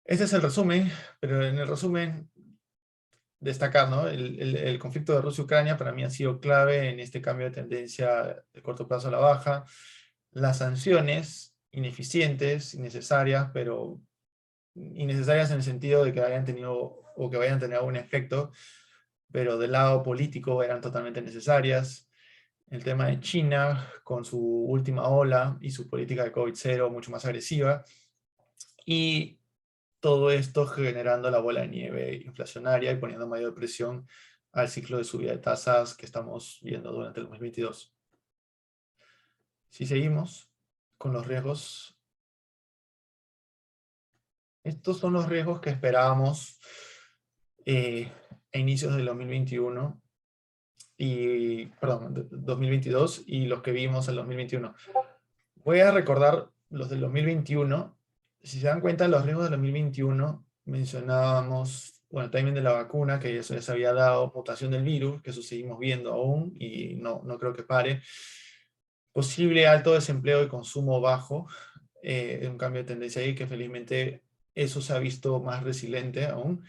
ese es el resumen, pero en el resumen destacar, ¿no? El conflicto de Rusia-Ucrania para mí ha sido clave en este cambio de tendencia de corto plazo a la baja. Las sanciones ineficientes, innecesarias, pero innecesarias en el sentido de que hayan tenido o que vayan a tener algún efecto, pero del lado político eran totalmente necesarias. El tema de China, con su última ola y su política de COVID-0 mucho más agresiva, y todo esto generando la bola de nieve inflacionaria y poniendo mayor presión al ciclo de subida de tasas que estamos viendo durante el 2022. Si seguimos con los riesgos, estos son los riesgos que esperábamos a inicios del 2021 2022 y los que vimos en 2021. Voy a recordar los del 2021. Si se dan cuenta, los riesgos del 2021 mencionábamos, bueno, el timing de la vacuna, que eso ya se había dado, mutación del virus, que eso seguimos viendo aún y no creo que pare. Posible alto desempleo y consumo bajo. un cambio de tendencia ahí, que felizmente eso se ha visto más resiliente aún.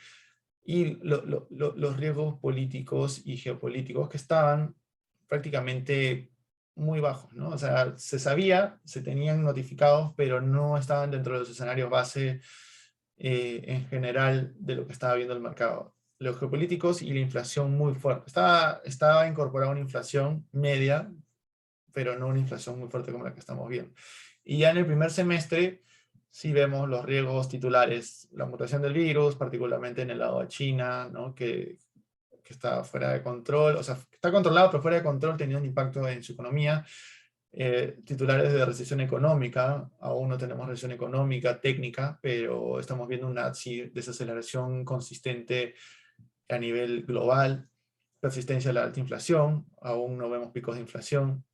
Y los riesgos políticos y geopolíticos que estaban prácticamente muy bajos, ¿no? O sea, se sabía, se tenían notificados, pero no estaban dentro de los escenarios base en general de lo que estaba viendo el mercado. Los geopolíticos y la inflación muy fuerte. Estaba incorporada una inflación media, pero no una inflación muy fuerte como la que estamos viendo. Y ya en el primer semestre sí vemos los riesgos titulares, la mutación del virus, particularmente en el lado de China, ¿no? que está fuera de control, o sea, está controlado, pero fuera de control, teniendo un impacto en su economía. Titulares de recesión económica, aún no tenemos recesión económica técnica, pero estamos viendo una desaceleración consistente a nivel global, persistencia de la alta inflación, aún no vemos picos de inflación,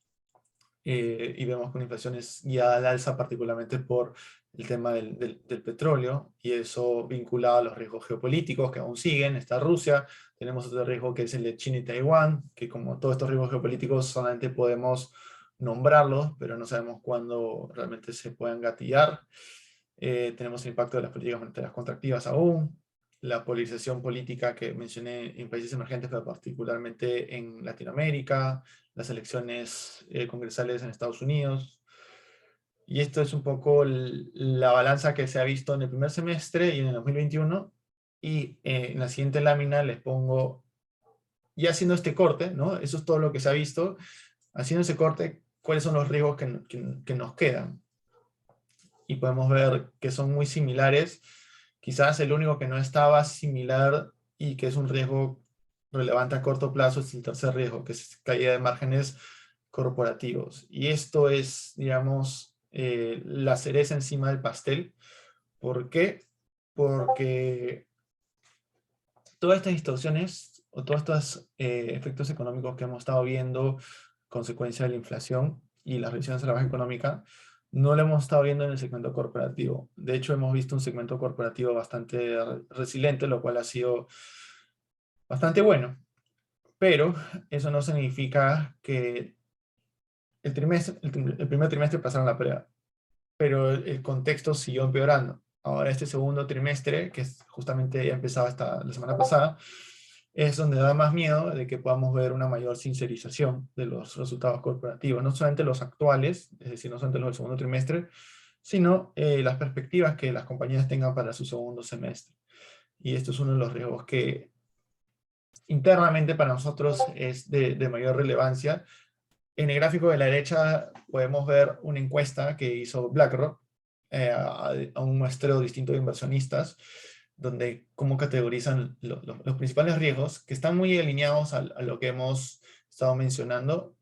y vemos que una inflación es guiada al alza particularmente por el tema del petróleo, y eso vinculado a los riesgos geopolíticos que aún siguen. Está Rusia, tenemos otro riesgo que es el de China y Taiwán, que como todos estos riesgos geopolíticos solamente podemos nombrarlos, pero no sabemos cuándo realmente se puedan gatillar. Tenemos el impacto de las políticas monetarias contractivas aún, la polarización política que mencioné en países emergentes, pero particularmente en Latinoamérica, las elecciones congresales en Estados Unidos. Y esto es un poco la balanza que se ha visto en el primer semestre y en el 2021. Y en la siguiente lámina les pongo, ya haciendo este corte, ¿no? Eso es todo lo que se ha visto. Haciendo ese corte, ¿cuáles son los riesgos que nos quedan? Y podemos ver que son muy similares. Quizás el único que no estaba similar y que es un riesgo relevante a corto plazo es el tercer riesgo, que es caída de márgenes corporativos. Y esto es, digamos, la cereza encima del pastel. ¿Por qué? Porque todas estas distorsiones o todos estos efectos económicos que hemos estado viendo, consecuencia de la inflación y las revisiones a la baja económica, no lo hemos estado viendo en el segmento corporativo. De hecho, hemos visto un segmento corporativo bastante resiliente, lo cual ha sido bastante bueno. Pero eso no significa que el primer trimestre pasaron la prueba, pero el contexto siguió empeorando. Ahora este segundo trimestre, que es justamente ya empezaba la semana pasada, es donde da más miedo de que podamos ver una mayor sincerización de los resultados corporativos, no solamente los actuales, es decir, no solamente los del segundo trimestre, sino las perspectivas que las compañías tengan para su segundo semestre. Y esto es uno de los riesgos que internamente para nosotros es de mayor relevancia. En el gráfico de la derecha podemos ver una encuesta que hizo BlackRock a un muestreo distinto de inversionistas, donde cómo categorizan los principales riesgos, que están muy alineados a lo que hemos estado mencionando,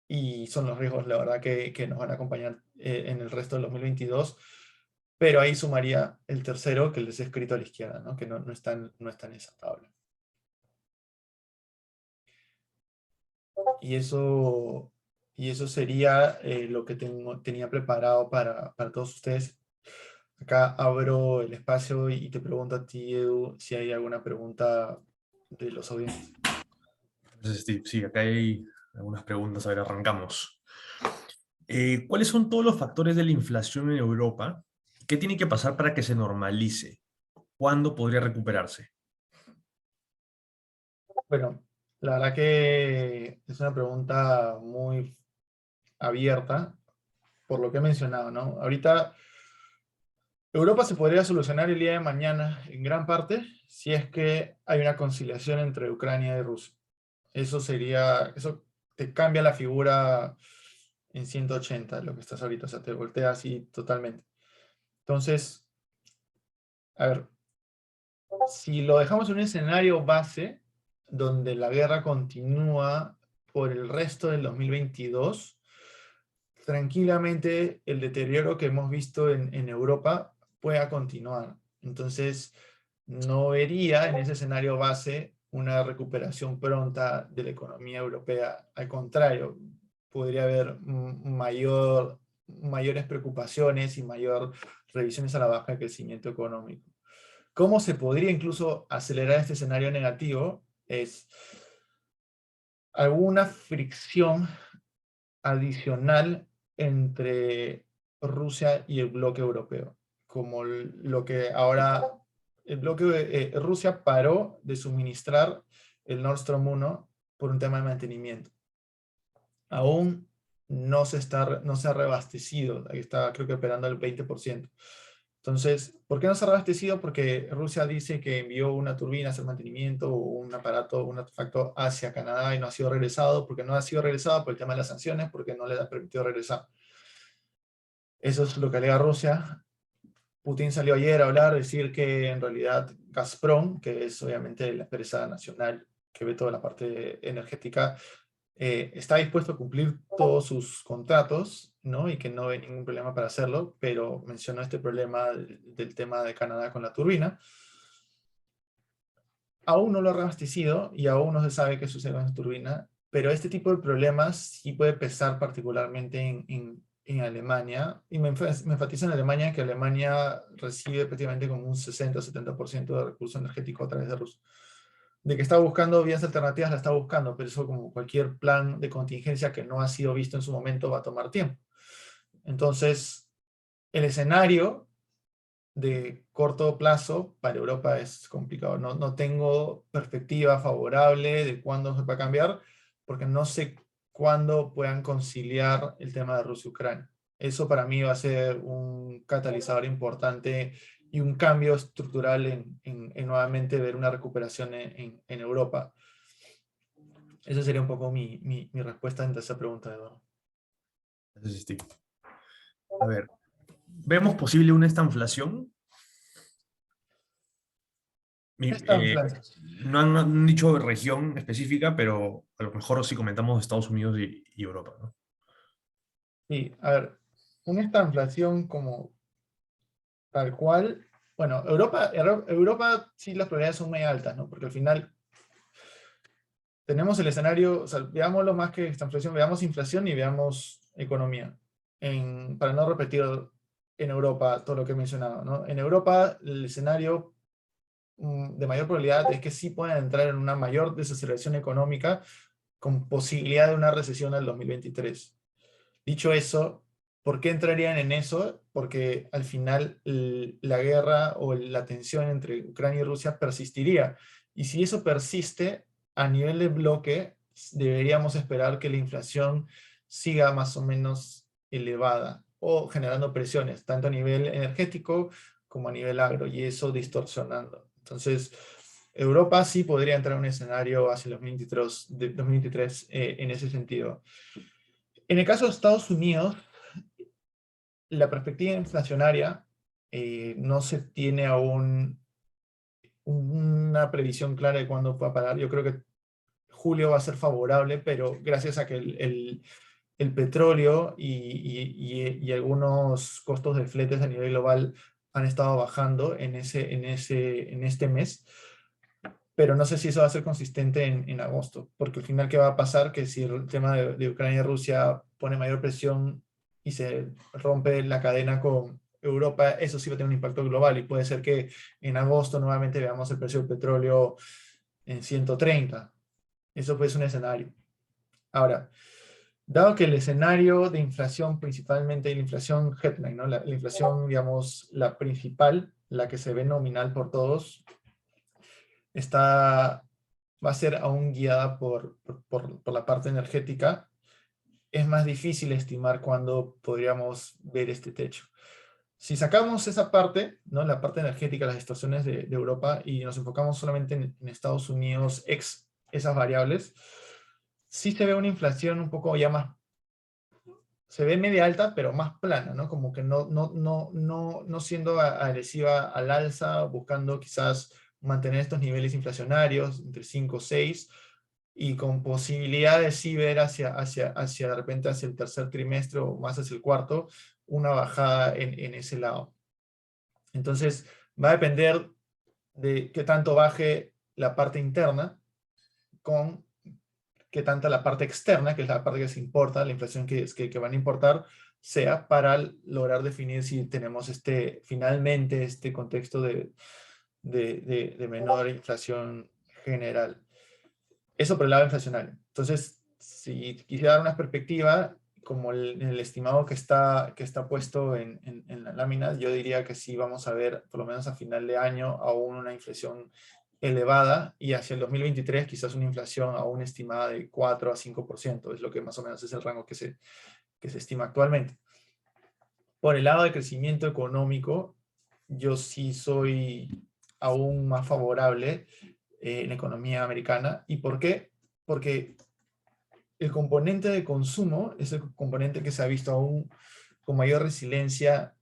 y son los riesgos, la verdad, que nos van a acompañar en el resto del 2022, pero ahí sumaría el tercero, que les he escrito a la izquierda, ¿no? Que no está en esa tabla. Y eso sería lo que tenía preparado para todos ustedes. Acá abro el espacio y te pregunto a ti, Edu, si hay alguna pregunta de los oyentes. Entonces, Steve, sí, acá hay algunas preguntas. A ver, arrancamos. ¿Cuáles son todos los factores de la inflación en Europa? ¿Qué tiene que pasar para que se normalice? ¿Cuándo podría recuperarse? Bueno, la verdad que es una pregunta muy abierta por lo que he mencionado, ¿no? Ahorita Europa se podría solucionar el día de mañana en gran parte si es que hay una conciliación entre Ucrania y Rusia. Eso te cambia la figura en 180, lo que estás ahorita, o sea, te voltea así totalmente. Entonces, a ver, si lo dejamos en un escenario base, donde la guerra continúa por el resto del 2022, tranquilamente el deterioro que hemos visto en Europa pueda continuar. Entonces, no vería en ese escenario base una recuperación pronta de la economía europea. Al contrario, podría haber mayores preocupaciones y mayor revisiones a la baja de crecimiento económico. ¿Cómo se podría incluso acelerar este escenario negativo? Es alguna fricción adicional entre Rusia y el bloque europeo, como lo que ahora el bloque Rusia paró de suministrar el Nord Stream 1 por un tema de mantenimiento. Aún no se ha reabastecido, ahí está creo que operando al 20%. Entonces, ¿por qué no se ha reabastecido? Porque Rusia dice que envió una turbina a hacer mantenimiento o un aparato, un artefacto hacia Canadá y no ha sido regresado, porque no ha sido regresado por el tema de las sanciones, porque no le ha permitido regresar. Eso es lo que alega Rusia. Putin salió ayer a hablar, decir que en realidad Gazprom, que es obviamente la empresa nacional que ve toda la parte energética, está dispuesto a cumplir todos sus contratos, ¿no? Y que no ve ningún problema para hacerlo, pero mencionó este problema del tema de Canadá con la turbina. Aún no lo ha reabastecido y aún no se sabe qué sucede con la turbina, pero este tipo de problemas sí puede pesar particularmente en Alemania, y me enfatizo en Alemania, que Alemania recibe prácticamente como un 60-70% de recurso energético a través de Rusia. De que está buscando vías alternativas, la está buscando, pero eso, como cualquier plan de contingencia que no ha sido visto en su momento, va a tomar tiempo. Entonces, el escenario de corto plazo para Europa es complicado. No tengo perspectiva favorable de cuándo se va a cambiar, porque no sé cuándo puedan conciliar el tema de Rusia y Ucrania. Eso para mí va a ser un catalizador importante y un cambio estructural en nuevamente ver una recuperación en Europa. Esa sería un poco mi respuesta ante esa pregunta, Eduardo. Gracias, Steve. A ver, ¿vemos posible una estanflación? Esta inflación. No han dicho región específica, pero a lo mejor sí comentamos Estados Unidos y Europa, ¿no? Sí, a ver, una esta inflación como tal cual, bueno, Europa sí las probabilidades son muy altas, ¿no? Porque al final tenemos el escenario, o sea, veámoslo más que esta inflación, veamos inflación y veamos economía. Para no repetir en Europa todo lo que he mencionado, ¿no? En Europa el escenario de mayor probabilidad es que sí puedan entrar en una mayor desaceleración económica con posibilidad de una recesión al 2023. Dicho eso, ¿por qué entrarían en eso? Porque al final la guerra o la tensión entre Ucrania y Rusia persistiría. Y si eso persiste, a nivel de bloque, deberíamos esperar que la inflación siga más o menos elevada o generando presiones, tanto a nivel energético como a nivel agro, y eso distorsionando. Entonces, Europa sí podría entrar en un escenario hacia el 2023 en ese sentido. En el caso de Estados Unidos, la perspectiva inflacionaria no se tiene aún una previsión clara de cuándo va a parar. Yo creo que julio va a ser favorable, pero gracias a que el petróleo y algunos costos de fletes a nivel global han estado bajando en este mes, pero no sé si eso va a ser consistente en agosto, porque al final, ¿qué va a pasar? Que si el tema de Ucrania y Rusia pone mayor presión y se rompe la cadena con Europa, eso sí va a tener un impacto global, y puede ser que en agosto nuevamente veamos el precio del petróleo en 130. Eso puede ser un escenario. Ahora, dado que el escenario de inflación, principalmente la inflación headline, ¿no? La inflación, digamos, la principal, la que se ve nominal por todos, va a ser aún guiada por la parte energética. Es más difícil estimar cuándo podríamos ver este techo. Si sacamos esa parte, ¿no? La parte energética, las distorsiones de Europa, y nos enfocamos solamente en Estados Unidos, esas variables, sí se ve una inflación un poco ya más, se ve media alta, pero más plana, ¿no? Como que no siendo agresiva al alza, buscando quizás mantener estos niveles inflacionarios entre 5 o 6, y con posibilidad de sí ver hacia de repente hacia el tercer trimestre o más hacia el cuarto, una bajada en ese lado. Entonces, va a depender de qué tanto baje la parte interna con qué tanta la parte externa, que es la parte que se importa, la inflación que van a importar, sea para lograr definir si tenemos finalmente este contexto de menor inflación general. Eso por el lado inflacionario. Entonces, si quisiera dar una perspectiva, como el estimado que está puesto en la lámina, yo diría que sí vamos a ver, por lo menos a final de año, aún una inflación elevada, y hacia el 2023 quizás una inflación aún estimada de 4 a 5%, es lo que más o menos es el rango que se estima actualmente. Por el lado de crecimiento económico, yo sí soy aún más favorable en la economía americana. ¿Y por qué? Porque el componente de consumo es el componente que se ha visto aún con mayor resiliencia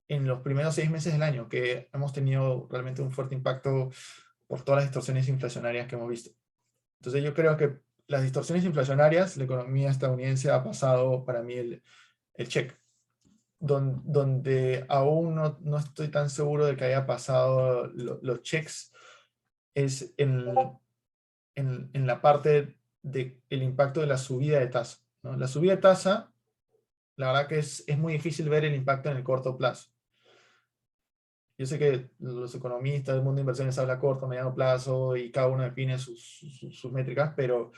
en los primeros 6 meses del año, que hemos tenido realmente un fuerte impacto por todas las distorsiones inflacionarias que hemos visto. Entonces yo creo que las distorsiones inflacionarias, la economía estadounidense ha pasado para mí el check. Donde aún no estoy tan seguro de que haya pasado los checks es en la parte del impacto de la subida de tasa, ¿no? La subida de tasa, la verdad que es muy difícil ver el impacto en el corto plazo. Yo sé que los economistas del mundo de inversiones hablan a corto, mediano plazo y cada uno define sus métricas, pero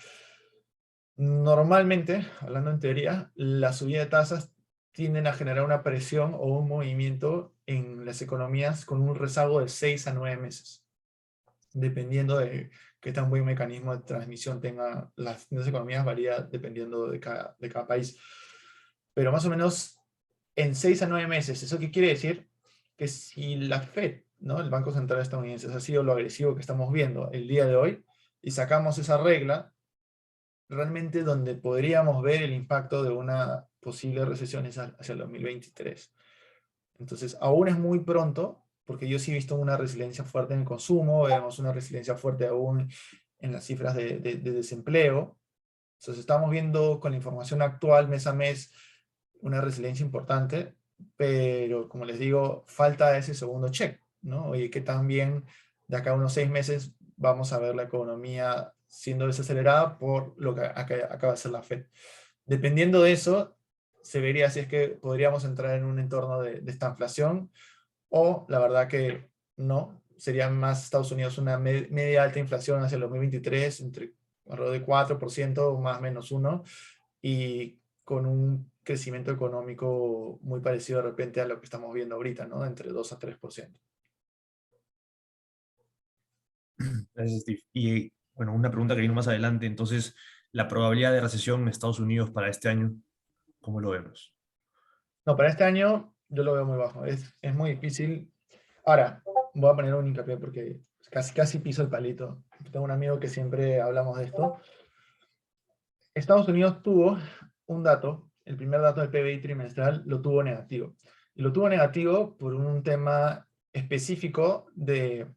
normalmente, hablando en teoría, la subida de tasas tienden a generar una presión o un movimiento en las economías con un rezago de 6 a 9 meses, dependiendo de qué tan buen mecanismo de transmisión tengan las economías, varía dependiendo de cada país. Pero más o menos en 6 a 9 meses. ¿Eso qué quiere decir? Que si la Fed, ¿no? El Banco Central estadounidense, ha sido lo agresivo que estamos viendo el día de hoy, y sacamos esa regla, realmente donde podríamos ver el impacto de una posible recesión es hacia el 2023. Entonces, aún es muy pronto, porque yo sí he visto una resiliencia fuerte en el consumo, vemos una resiliencia fuerte aún en las cifras de desempleo. Entonces, estamos viendo con la información actual, mes a mes, una resiliencia importante, pero como les digo, falta ese segundo check, ¿no? Oye, que también de acá a unos 6 meses vamos a ver la economía siendo desacelerada por lo que acaba de hacer la Fed. Dependiendo de eso, se vería si es que podríamos entrar en un entorno de esta inflación, o la verdad que no, sería más Estados Unidos una media alta inflación hacia el 2023, entre alrededor de 4%, más o menos 1, y con un crecimiento económico muy parecido de repente a lo que estamos viendo ahorita, ¿no? Entre 2 a 3%. Gracias, Steve. Y bueno, una pregunta que vino más adelante. Entonces, la probabilidad de recesión en Estados Unidos para este año, ¿cómo lo vemos? No, para este año yo lo veo muy bajo. Es muy difícil. Ahora, voy a poner un hincapié porque casi piso el palito. Tengo un amigo que siempre hablamos de esto. Estados Unidos tuvo un dato, el primer dato del PBI trimestral lo tuvo negativo. Y lo tuvo negativo por un tema específico de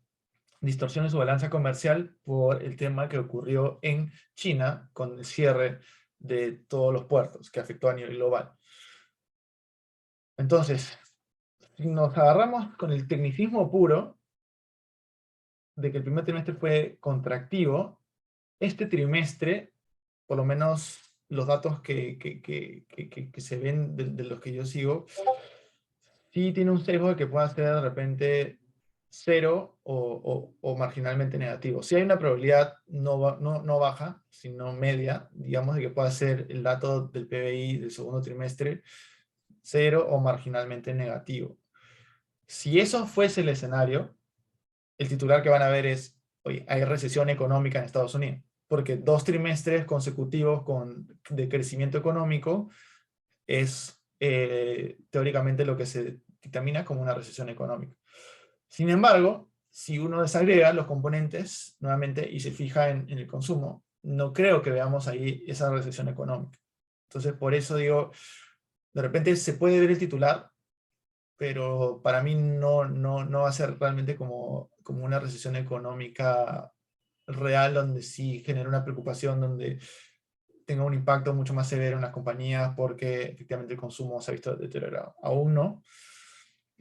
distorsión en su balanza comercial por el tema que ocurrió en China con el cierre de todos los puertos que afectó a nivel global. Entonces, si nos agarramos con el tecnicismo puro de que el primer trimestre fue contractivo, este trimestre, por lo menos los datos que se ven de los que yo sigo, sí tiene un sesgo de que pueda ser de repente cero o marginalmente negativo. Sí hay una probabilidad no baja, sino media, digamos, de que pueda ser el dato del PBI del segundo trimestre cero o marginalmente negativo. Si eso fuese el escenario, el titular que van a ver es, oye, hay recesión económica en Estados Unidos, porque 2 trimestres consecutivos de crecimiento económico es teóricamente lo que se dictamina como una recesión económica. Sin embargo, si uno desagrega los componentes nuevamente y se fija en el consumo, no creo que veamos ahí esa recesión económica. Entonces, por eso digo, de repente se puede ver el titular, pero para mí no va a ser realmente como una recesión económica real, donde sí genera una preocupación, donde tenga un impacto mucho más severo en las compañías porque efectivamente el consumo se ha visto deteriorado. Aún no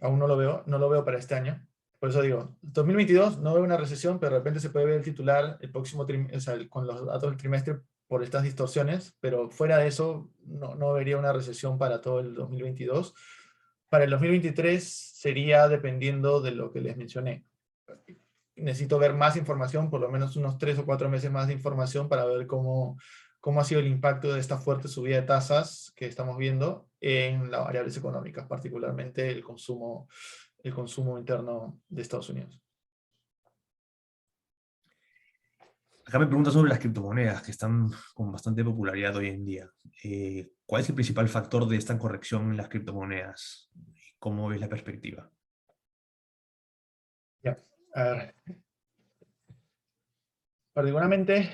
lo veo para este año. Por eso digo, 2022 no veo una recesión, pero de repente se puede ver el titular el próximo trimestre, o sea, con los datos del trimestre por estas distorsiones, pero fuera de eso no vería una recesión para todo el 2022. Para el 2023 sería dependiendo de lo que les mencioné. Necesito ver más información, por lo menos unos 3 o 4 meses más de información para ver cómo cómo ha sido el impacto de esta fuerte subida de tasas que estamos viendo en las variables económicas, particularmente el consumo interno de Estados Unidos. Acá me pregunta sobre las criptomonedas, que están con bastante popularidad hoy en día. ¿Cuál es el principal factor de esta corrección en las criptomonedas? ¿Cómo ves la perspectiva? Ya, a ver. Particularmente,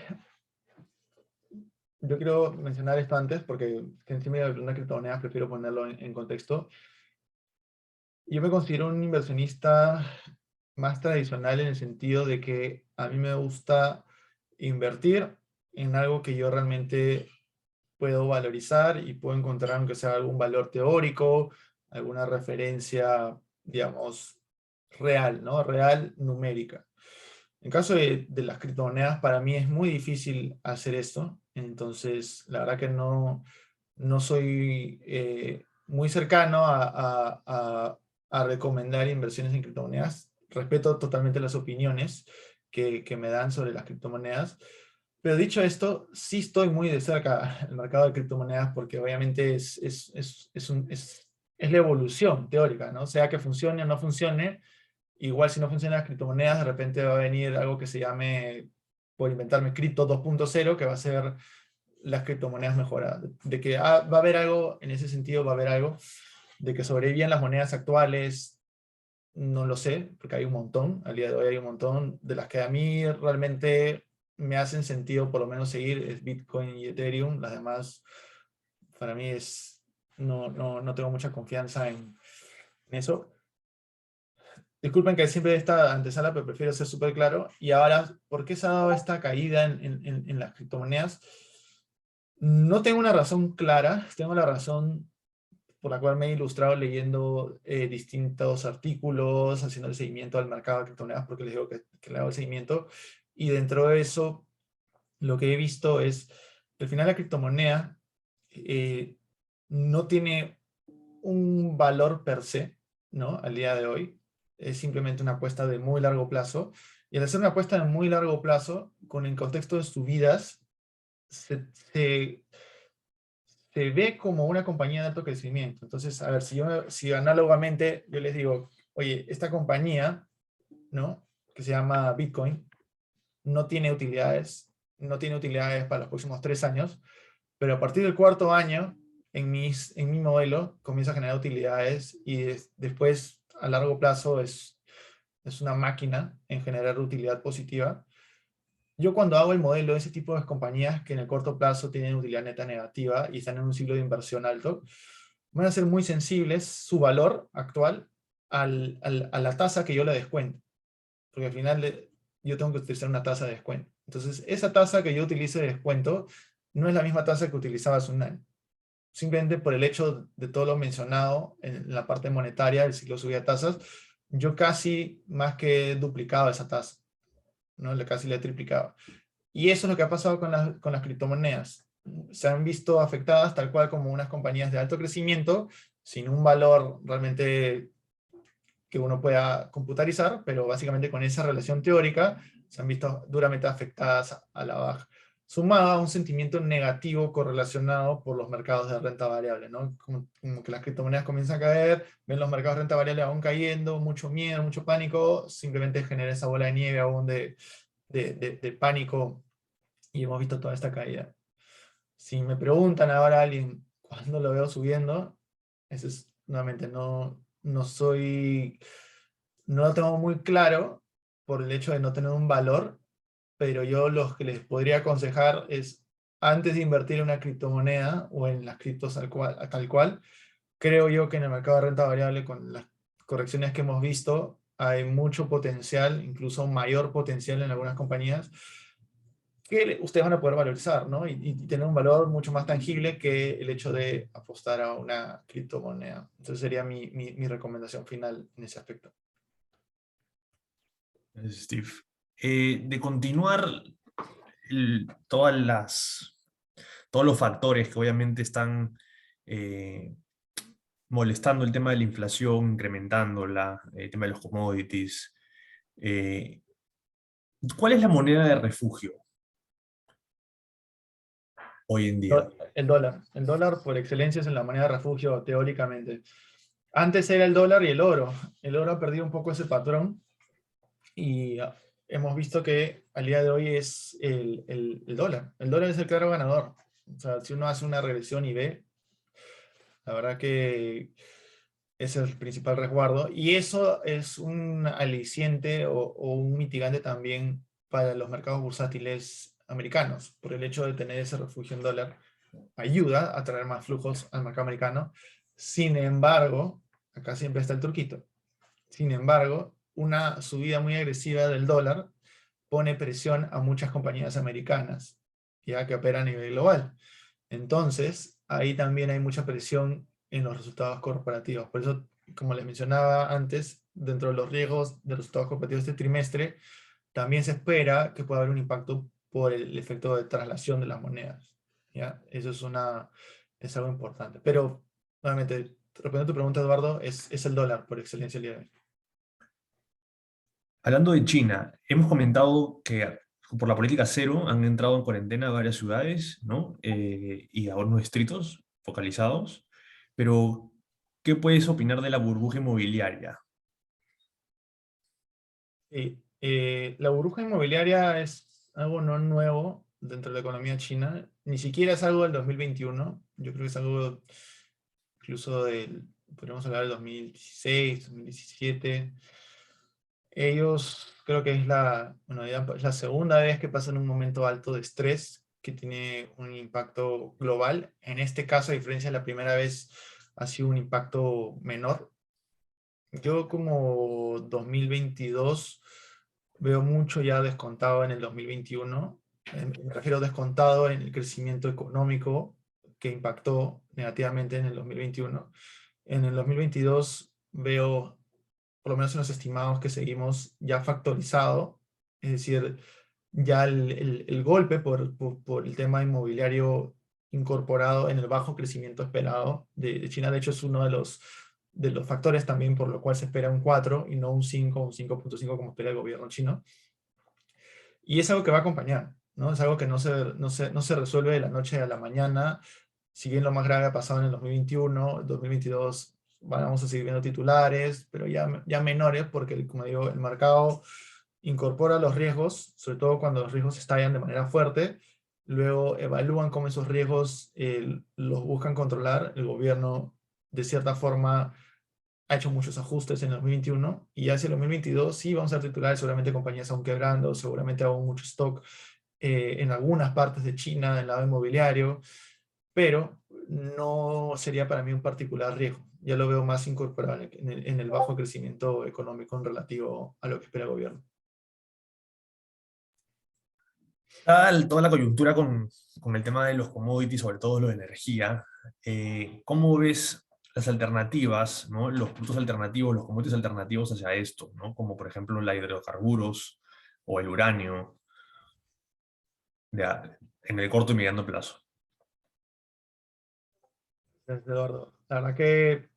yo quiero mencionar esto antes, porque encima de una criptomoneda prefiero ponerlo en contexto. Yo me considero un inversionista más tradicional en el sentido de que a mí me gusta invertir en algo que yo realmente puedo valorizar y puedo encontrar, aunque sea algún valor teórico, alguna referencia, digamos, real, ¿no? Real, numérica. En caso de las criptomonedas, para mí es muy difícil hacer esto. Entonces, la verdad que no soy muy cercano a recomendar inversiones en criptomonedas. Respeto totalmente las opiniones que me dan sobre las criptomonedas. Pero dicho esto, sí estoy muy de cerca el mercado de criptomonedas porque obviamente es la evolución teórica, ¿no? Sea que funcione o no funcione, igual si no funcionan las criptomonedas, de repente va a venir algo que se llame, por inventarme, cripto 2.0, que va a ser las criptomonedas mejoradas. De que va a haber algo, en ese sentido va a haber algo, de que sobrevivan las monedas actuales, no lo sé, porque hay un montón, al día de hoy hay un montón, de las que a mí realmente me hacen sentido por lo menos seguir, es Bitcoin y Ethereum, las demás para mí no tengo mucha confianza en eso. Disculpen que siempre esta antesala, pero prefiero ser súper claro. Y ahora, ¿por qué se ha dado esta caída en las criptomonedas? No tengo una razón clara, tengo la razón por la cual me he ilustrado leyendo distintos artículos, haciendo el seguimiento al mercado de criptomonedas, porque les digo que le hago el seguimiento. Y dentro de eso, lo que he visto es que al final la criptomoneda no tiene un valor per se, ¿no? Al día de hoy. Es simplemente una apuesta de muy largo plazo. Y al hacer una apuesta de muy largo plazo, con el contexto de subidas, se ve como una compañía de alto crecimiento. Entonces, a ver, si análogamente yo les digo, oye, esta compañía, ¿no? Que se llama Bitcoin, no tiene utilidades para los próximos 3 años, pero a partir del cuarto año, en mi modelo, comienza a generar utilidades y después, a largo plazo, es una máquina en generar utilidad positiva. Yo cuando hago el modelo de ese tipo de compañías que en el corto plazo tienen utilidad neta negativa y están en un ciclo de inversión alto, van a ser muy sensibles su valor actual a la tasa que yo le descuento. Porque al final yo tengo que utilizar una tasa de descuento. Entonces, esa tasa que yo utilice de descuento no es la misma tasa que utilizaba hace un año. Simplemente por el hecho de todo lo mencionado en la parte monetaria, el ciclo de subida de tasas, yo casi más que he duplicado esa tasa, ¿no? Casi le he triplicado. Y eso es lo que ha pasado con las criptomonedas. Se han visto afectadas tal cual como unas compañías de alto crecimiento, sin un valor realmente que uno pueda computarizar, pero básicamente con esa relación teórica se han visto duramente afectadas a la baja, sumado a un sentimiento negativo correlacionado por los mercados de renta variable, ¿no? Como que las criptomonedas comienzan a caer, ven los mercados de renta variable aún cayendo, mucho miedo, mucho pánico, simplemente genera esa bola de nieve aún de pánico y hemos visto toda esta caída. Si me preguntan ahora a alguien cuándo lo veo subiendo, eso es, nuevamente, no lo tengo muy claro por el hecho de no tener un valor, pero yo lo que les podría aconsejar es, antes de invertir en una criptomoneda o en las criptos tal cual, creo yo que en el mercado de renta variable, con las correcciones que hemos visto, hay mucho potencial, incluso mayor potencial en algunas compañías, que ustedes van a poder valorizar, ¿no? Y tener un valor mucho más tangible que el hecho de apostar a una criptomoneda. Entonces sería mi recomendación final en ese aspecto. Gracias, Steve. De continuar todas todos los factores que obviamente están molestando el tema de la inflación, incrementándola, el tema de los commodities. eh, ¿Cuál es la moneda de refugio? hoy en día? El dólar por excelencia es la moneda de refugio teóricamente. Antes era el dólar y el oro. El oro ha perdido un poco ese patrón y hemos visto que al día de hoy es el dólar. El dólar es el claro ganador. O sea, si uno hace una regresión y ve, la verdad que es el principal resguardo. Y eso es un aliciente o un mitigante también para los mercados bursátiles americanos, por el hecho de tener ese refugio en dólar ayuda a traer más flujos al mercado americano. Sin embargo, acá siempre está el truquito. Sin embargo, una subida muy agresiva del dólar pone presión a muchas compañías americanas, ya que operan a nivel global. Entonces, ahí también hay mucha presión en los resultados corporativos. Por eso, como les mencionaba antes, dentro de los riesgos de los resultados corporativos de este trimestre, también se espera que pueda haber un impacto por el efecto de traslación de las monedas. ¿Ya? Eso es algo importante. Pero, nuevamente, respondiendo a tu pregunta, Eduardo, es el dólar por excelencia el día de hoy. Hablando de China, hemos comentado que por la política cero han entrado en cuarentena varias ciudades, ¿no? Y algunos distritos focalizados. Pero, ¿qué puedes opinar de la burbuja inmobiliaria? La burbuja inmobiliaria es algo no nuevo dentro de la economía china. Ni siquiera es algo del 2021. Yo creo que es algo incluso podríamos hablar del 2016, 2017. Ellos creo que es bueno, es la segunda vez que pasan un momento alto de estrés que tiene un impacto global. En este caso, a diferencia de la primera vez, ha sido un impacto menor. Yo como 2022 veo mucho ya descontado en el 2021. Me refiero descontado en el crecimiento económico que impactó negativamente en el 2021. En el 2022 veo, por lo menos en los estimados que seguimos, ya factorizado, es decir, ya el golpe por el tema inmobiliario incorporado en el bajo crecimiento esperado de China. De hecho, es uno de los factores también por lo cual se espera un 4 y no un 5 o un 5.5 como espera el gobierno chino. Y es algo que va a acompañar, ¿no? Es algo que no se resuelve de la noche a la mañana. Si bien lo más grave ha pasado en el 2021, el 2022 vamos a seguir viendo titulares, pero ya menores, porque, como digo, el mercado incorpora los riesgos, sobre todo cuando los riesgos estallan de manera fuerte, luego evalúan cómo esos riesgos los buscan controlar. El gobierno, de cierta forma, ha hecho muchos ajustes en el 2021 y hacia el 2022 sí vamos a titular seguramente compañías aún quebrando, seguramente aún mucho stock en algunas partes de China, del lado inmobiliario, pero no sería para mí un particular riesgo. Ya lo veo más incorporado en el bajo crecimiento económico en relativo a lo que espera el gobierno. Toda la coyuntura con el tema de los commodities, sobre todo lo de energía, ¿cómo ves las alternativas, ¿no? Los productos alternativos, los commodities alternativos hacia esto, ¿no? Como por ejemplo la hidrocarburos o el uranio en el corto y mediano plazo. Gracias, Eduardo. La verdad que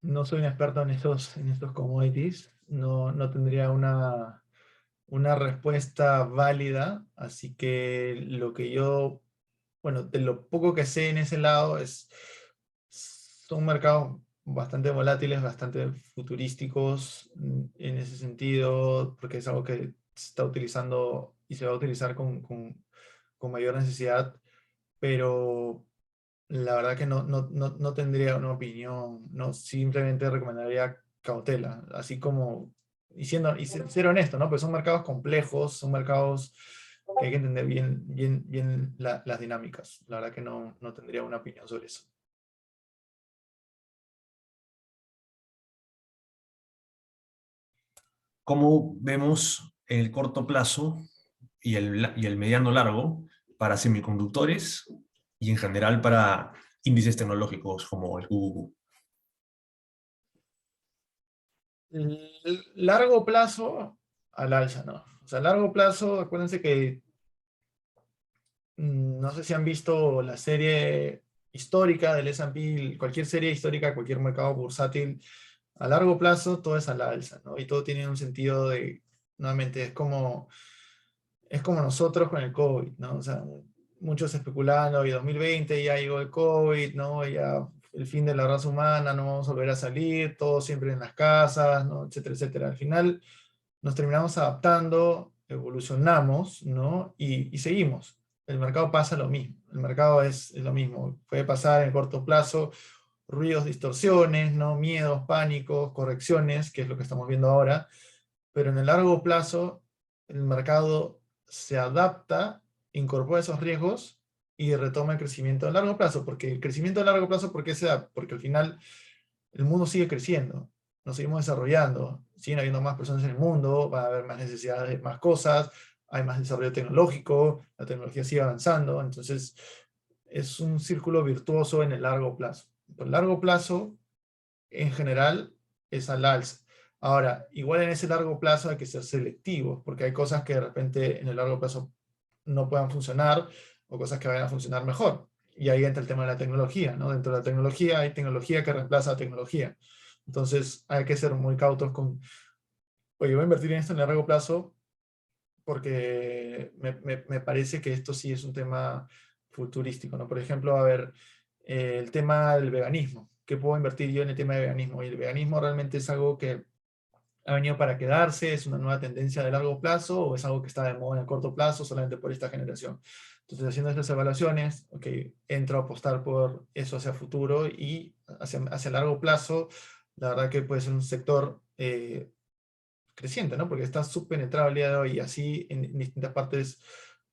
no soy un experto en estos commodities, no tendría una respuesta válida, así que bueno, de lo poco que sé en ese lado son mercados bastante volátiles, bastante futurísticos en ese sentido, porque es algo que se está utilizando y se va a utilizar con mayor necesidad, pero la verdad que no tendría una opinión, no, simplemente recomendaría cautela, así como, y ser honesto, ¿no? Pues son mercados complejos, son mercados que hay que entender bien, bien, bien las dinámicas. La verdad que no tendría una opinión sobre eso. ¿Cómo vemos el corto plazo y el mediano largo para semiconductores y en general para índices tecnológicos como el QQQ? Largo plazo, al alza, ¿no? O sea, largo plazo, acuérdense que no sé si han visto la serie histórica del S&P, cualquier serie histórica, cualquier mercado bursátil, a largo plazo todo es a la alza, ¿no? Y todo tiene un sentido nuevamente, es como nosotros con el COVID, ¿no? O sea, muchos especulando, y 2020 ya llegó el COVID, ¿no? Ya el fin de la raza humana, no vamos a volver a salir, todos siempre en las casas, ¿no? Etcétera, etcétera. Al final nos terminamos adaptando, evolucionamos, ¿no? Y seguimos. El mercado pasa lo mismo. El mercado es lo mismo. Puede pasar en corto plazo ruidos, distorsiones, ¿no? Miedos, pánicos, correcciones, que es lo que estamos viendo ahora. Pero en el largo plazo, el mercado se adapta, incorpora esos riesgos y retoma el crecimiento a largo plazo. Porque el crecimiento a largo plazo, ¿por qué se da? Porque al final el mundo sigue creciendo, nos seguimos desarrollando, siguen habiendo más personas en el mundo, va a haber más necesidades de más cosas, hay más desarrollo tecnológico, la tecnología sigue avanzando, entonces es un círculo virtuoso en el largo plazo. Por el largo plazo, en general, es al alza. Ahora, igual en ese largo plazo hay que ser selectivos, porque hay cosas que de repente en el largo plazo no puedan funcionar, o cosas que vayan a funcionar mejor. Y ahí entra el tema de la tecnología, ¿no? Dentro de la tecnología hay tecnología que reemplaza a tecnología. Entonces hay que ser muy cautos con, oye, voy a invertir en esto en el largo plazo porque me parece que esto sí es un tema futurístico, ¿no? Por ejemplo, a ver, el tema del veganismo. ¿Qué puedo invertir yo en el tema de veganismo? Y el veganismo realmente es algo que ha venido para quedarse, es una nueva tendencia de largo plazo o es algo que está de moda en el corto plazo solamente por esta generación. Entonces, haciendo estas evaluaciones, ok, entro a apostar por eso hacia futuro y hacia largo plazo, la verdad que puede ser un sector creciente, ¿no? Porque está subpenetrado el día de hoy y así en distintas partes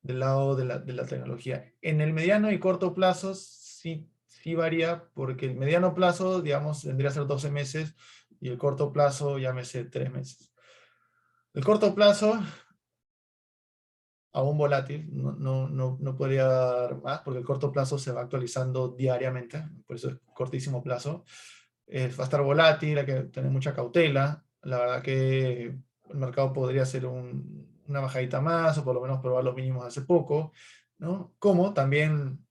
del lado de la tecnología. En el mediano y corto plazo sí, sí varía, porque el mediano plazo, digamos, vendría a ser 12 meses y el corto plazo, llámese 3 meses. El corto plazo, aún volátil, no podría dar más, porque el corto plazo se va actualizando diariamente, por eso es cortísimo plazo. Va a estar volátil, hay que tener mucha cautela. La verdad que el mercado podría hacer una bajadita más, o por lo menos probar los mínimos de hace poco, ¿no? Como también,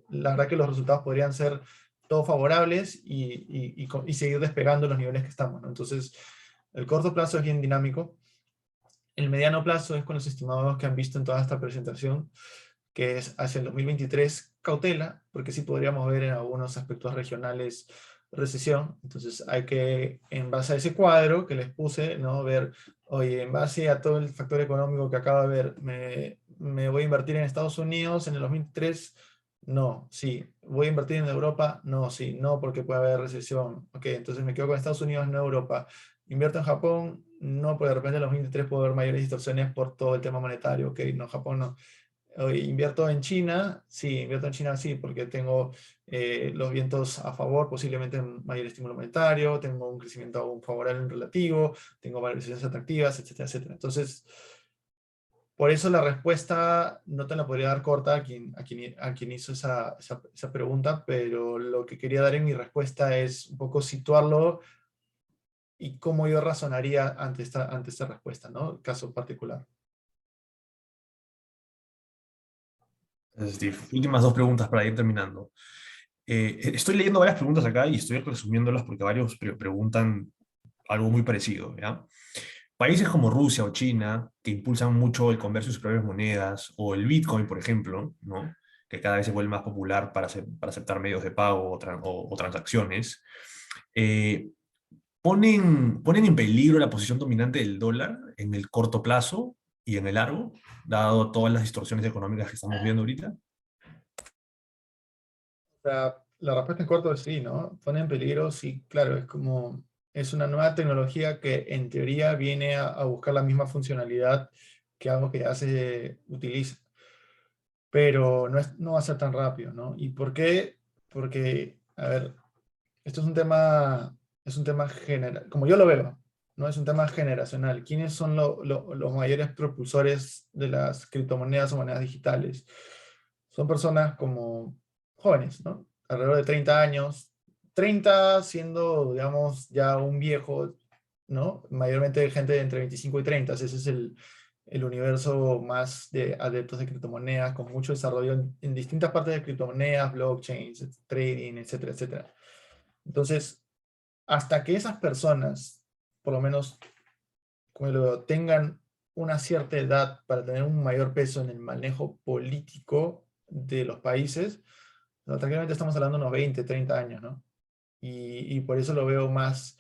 la verdad que los resultados podrían ser todos favorables y seguir despegando los niveles que estamos, ¿no? Entonces, el corto plazo es bien dinámico. El mediano plazo es con los estimados que han visto en toda esta presentación, que es hacia el 2023 cautela, porque sí podríamos ver en algunos aspectos regionales recesión. Entonces hay que, en base a ese cuadro que les puse, ¿no? Ver, oye, en base a todo el factor económico que acabo de ver, ¿me voy a invertir en Estados Unidos en el 2023? No, sí. ¿Voy a invertir en Europa? No, sí. No, porque puede haber recesión. Ok, entonces me quedo con Estados Unidos, no Europa. ¿Invierto en Japón? No, porque de repente en los 2023 puedo haber mayores distorsiones por todo el tema monetario. Ok, no, Japón no. ¿Invierto en China? Sí, invierto en China, sí, porque tengo los vientos a favor, posiblemente mayor estímulo monetario, tengo un crecimiento aún favorable en relativo, tengo valorizaciones atractivas, etcétera, etcétera. Entonces, por eso la respuesta no te la podría dar corta a quien hizo esa pregunta, pero lo que quería dar en mi respuesta es un poco situarlo y cómo yo razonaría ante esta respuesta, ¿no? Caso particular. Steve, últimas dos preguntas para ir terminando. Estoy leyendo varias preguntas acá y estoy resumiéndolas porque varios preguntan algo muy parecido, ¿ya? Países como Rusia o China, que impulsan mucho el comercio de sus propias monedas, o el Bitcoin, por ejemplo, ¿no? Que cada vez se vuelve más popular para aceptar medios de pago o transacciones, eh, ponen en peligro la posición dominante del dólar en el corto plazo y en el largo, dado todas las distorsiones económicas que estamos viendo ahorita. La respuesta en corto es sí, ¿no? Pone en peligro, sí, claro, es como, es una nueva tecnología que en teoría viene a buscar la misma funcionalidad que algo que ya se utiliza, pero no va a ser tan rápido, ¿no? ¿Y por qué? Porque, a ver, esto es un tema general, como yo lo veo, ¿no? Es un tema generacional. ¿Quiénes son los mayores propulsores de las criptomonedas o monedas digitales? Son personas como jóvenes, ¿no? Alrededor de 30 años, 30 siendo, digamos, ya un viejo, ¿no? Mayormente gente de entre 25 y 30, ese es el universo más de adeptos de criptomonedas, con mucho desarrollo en distintas partes de criptomonedas, blockchains, trading, etcétera, etcétera. Entonces, hasta que esas personas, por lo menos, como lo veo, tengan una cierta edad para tener un mayor peso en el manejo político de los países, no, tranquilamente estamos hablando de unos 20, 30 años, ¿no? Y por eso lo veo más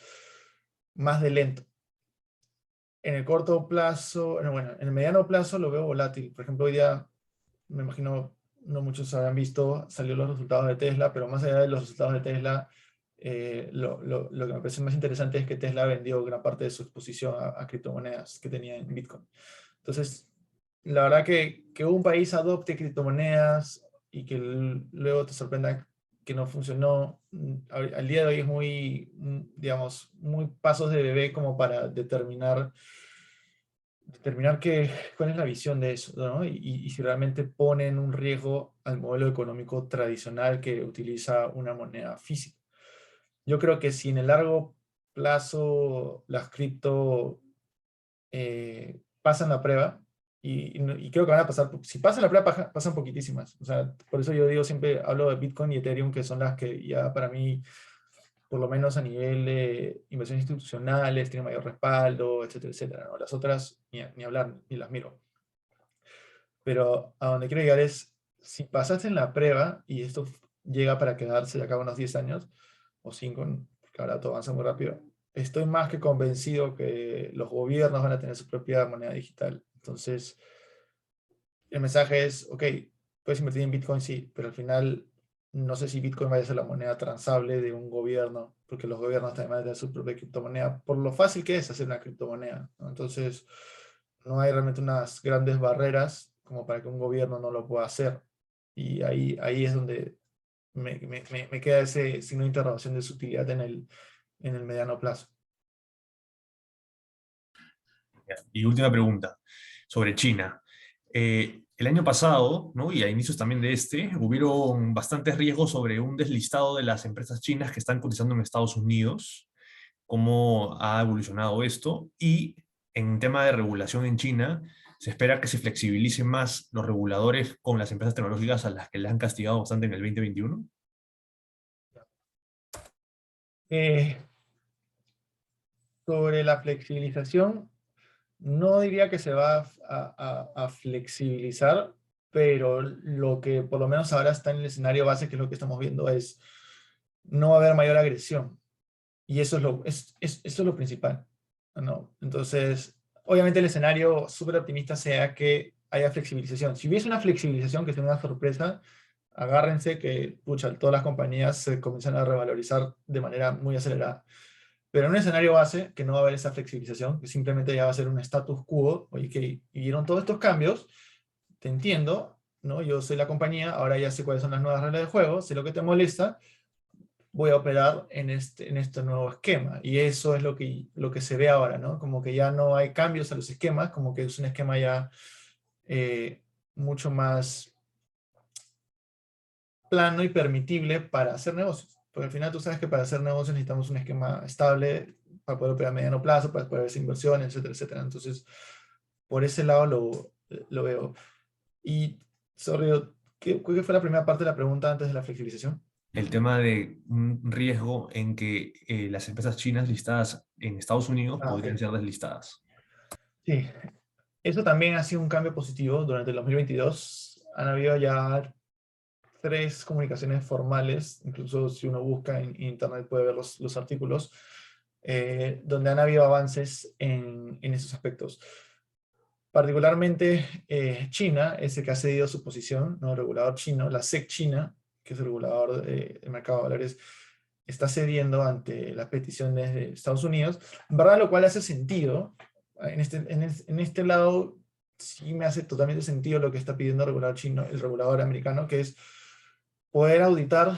de lento. En el corto plazo, bueno, en el mediano plazo lo veo volátil. Por ejemplo, hoy día, me imagino, no muchos habrán visto, salió los resultados de Tesla, pero más allá de los resultados de Tesla, lo que me parece más interesante es que Tesla vendió gran parte de su exposición a criptomonedas que tenía en Bitcoin. Entonces, la verdad que un país adopte criptomonedas y que luego te sorprenda que no funcionó, al día de hoy es muy, digamos, muy pasos de bebé como para determinar cuál es la visión de eso, ¿no? Y si realmente ponen un riesgo al modelo económico tradicional que utiliza una moneda física. Yo creo que si en el largo plazo las cripto pasan la prueba, y creo que van a pasar, si pasan la prueba, pasan poquitísimas. O sea, por eso yo digo, siempre hablo de Bitcoin y Ethereum, que son las que ya para mí, por lo menos a nivel de inversiones institucionales, tienen mayor respaldo, etcétera, etcétera, ¿no? Las otras, ni hablar, ni las miro. Pero a donde quiero llegar es, si pasaste en la prueba, y esto llega para quedarse de acá a unos 10 años, o 5, porque ahora todo avanza muy rápido, estoy más que convencido que los gobiernos van a tener su propia moneda digital. Entonces, el mensaje es, ok, puedes invertir en Bitcoin, sí, pero al final no sé si Bitcoin vaya a ser la moneda transable de un gobierno, porque los gobiernos también van a tener su propia criptomoneda, por lo fácil que es hacer una criptomoneda, ¿no? Entonces, no hay realmente unas grandes barreras como para que un gobierno no lo pueda hacer. Y ahí es donde me queda ese signo de interrogación de su utilidad en el mediano plazo. Y última pregunta, sobre China. El año pasado, ¿no? Y a inicios también de este, hubieron bastantes riesgos sobre un deslistado de las empresas chinas que están cotizando en Estados Unidos, cómo ha evolucionado esto, y en tema de regulación en China, se espera que se flexibilicen más los reguladores con las empresas tecnológicas a las que les han castigado bastante en el 2021. Eh, Sobre la flexibilización, no diría que se va a flexibilizar, pero lo que por lo menos ahora está en el escenario base, que es lo que estamos viendo, es no va a haber mayor agresión. Y eso eso es lo principal, ¿no? Entonces, obviamente el escenario súper optimista sea que haya flexibilización. Si hubiese una flexibilización, que sea una sorpresa, agárrense que, pucha, todas las compañías se comienzan a revalorizar de manera muy acelerada. Pero en un escenario base, que no va a haber esa flexibilización, que simplemente ya va a ser un status quo, oye, que vieron todos estos cambios, te entiendo, ¿no? Yo soy la compañía, ahora ya sé cuáles son las nuevas reglas de juego, sé lo que te molesta, voy a operar en este nuevo esquema. Y eso es lo que se ve ahora, ¿no? Como que ya no hay cambios a los esquemas, como que es un esquema ya mucho más plano y permitible para hacer negocios. Porque al final tú sabes que para hacer negocios necesitamos un esquema estable para poder operar a mediano plazo, para poder hacer inversiones, etcétera, etcétera. Entonces, por ese lado lo veo. Y, sorry, ¿qué fue la primera parte de la pregunta antes de la flexibilización? El tema de un riesgo en que las empresas chinas listadas en Estados Unidos Ah, ok. podrían ser deslistadas. Sí, eso también ha sido un cambio positivo durante el 2022. Han habido ya 3 comunicaciones formales, incluso si uno busca en internet puede ver los artículos, donde han habido avances en esos aspectos. Particularmente China es el que ha cedido su posición, ¿no? El regulador chino, la SEC China, que es el regulador del mercado de valores, está cediendo ante las peticiones de Estados Unidos, ¿verdad? Lo cual hace sentido. En este lado sí me hace totalmente sentido lo que está pidiendo el regulador chino, el regulador americano, que es poder auditar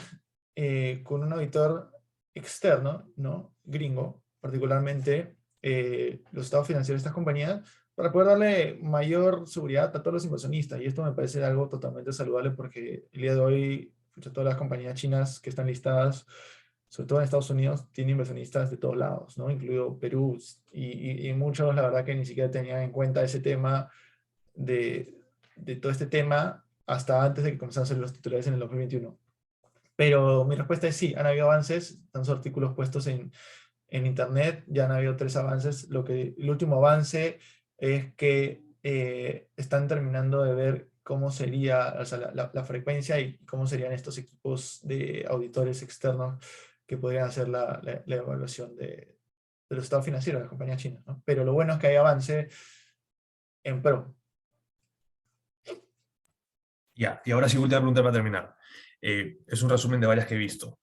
con un auditor externo, ¿no? Gringo, particularmente los estados financieros de estas compañías, para poder darle mayor seguridad a todos los inversionistas. Y esto me parece algo totalmente saludable porque el día de hoy, todas las compañías chinas que están listadas, sobre todo en Estados Unidos, tienen inversionistas de todos lados, ¿no? Incluido Perú. Y muchos, la verdad, que ni siquiera tenían en cuenta ese tema de todo este tema hasta antes de que comenzaran a salir los titulares en el 2021. Pero mi respuesta es sí, han habido avances, están sus artículos puestos en internet, ya han habido 3 avances. El último avance es que están terminando de ver cómo sería, o sea, la frecuencia y cómo serían estos equipos de auditores externos que podrían hacer la evaluación de los estados financieros de las compañías chinas, ¿no? Pero lo bueno es que hay avance en pro. Ya, y ahora sí, última pregunta para terminar. Es un resumen de varias que he visto.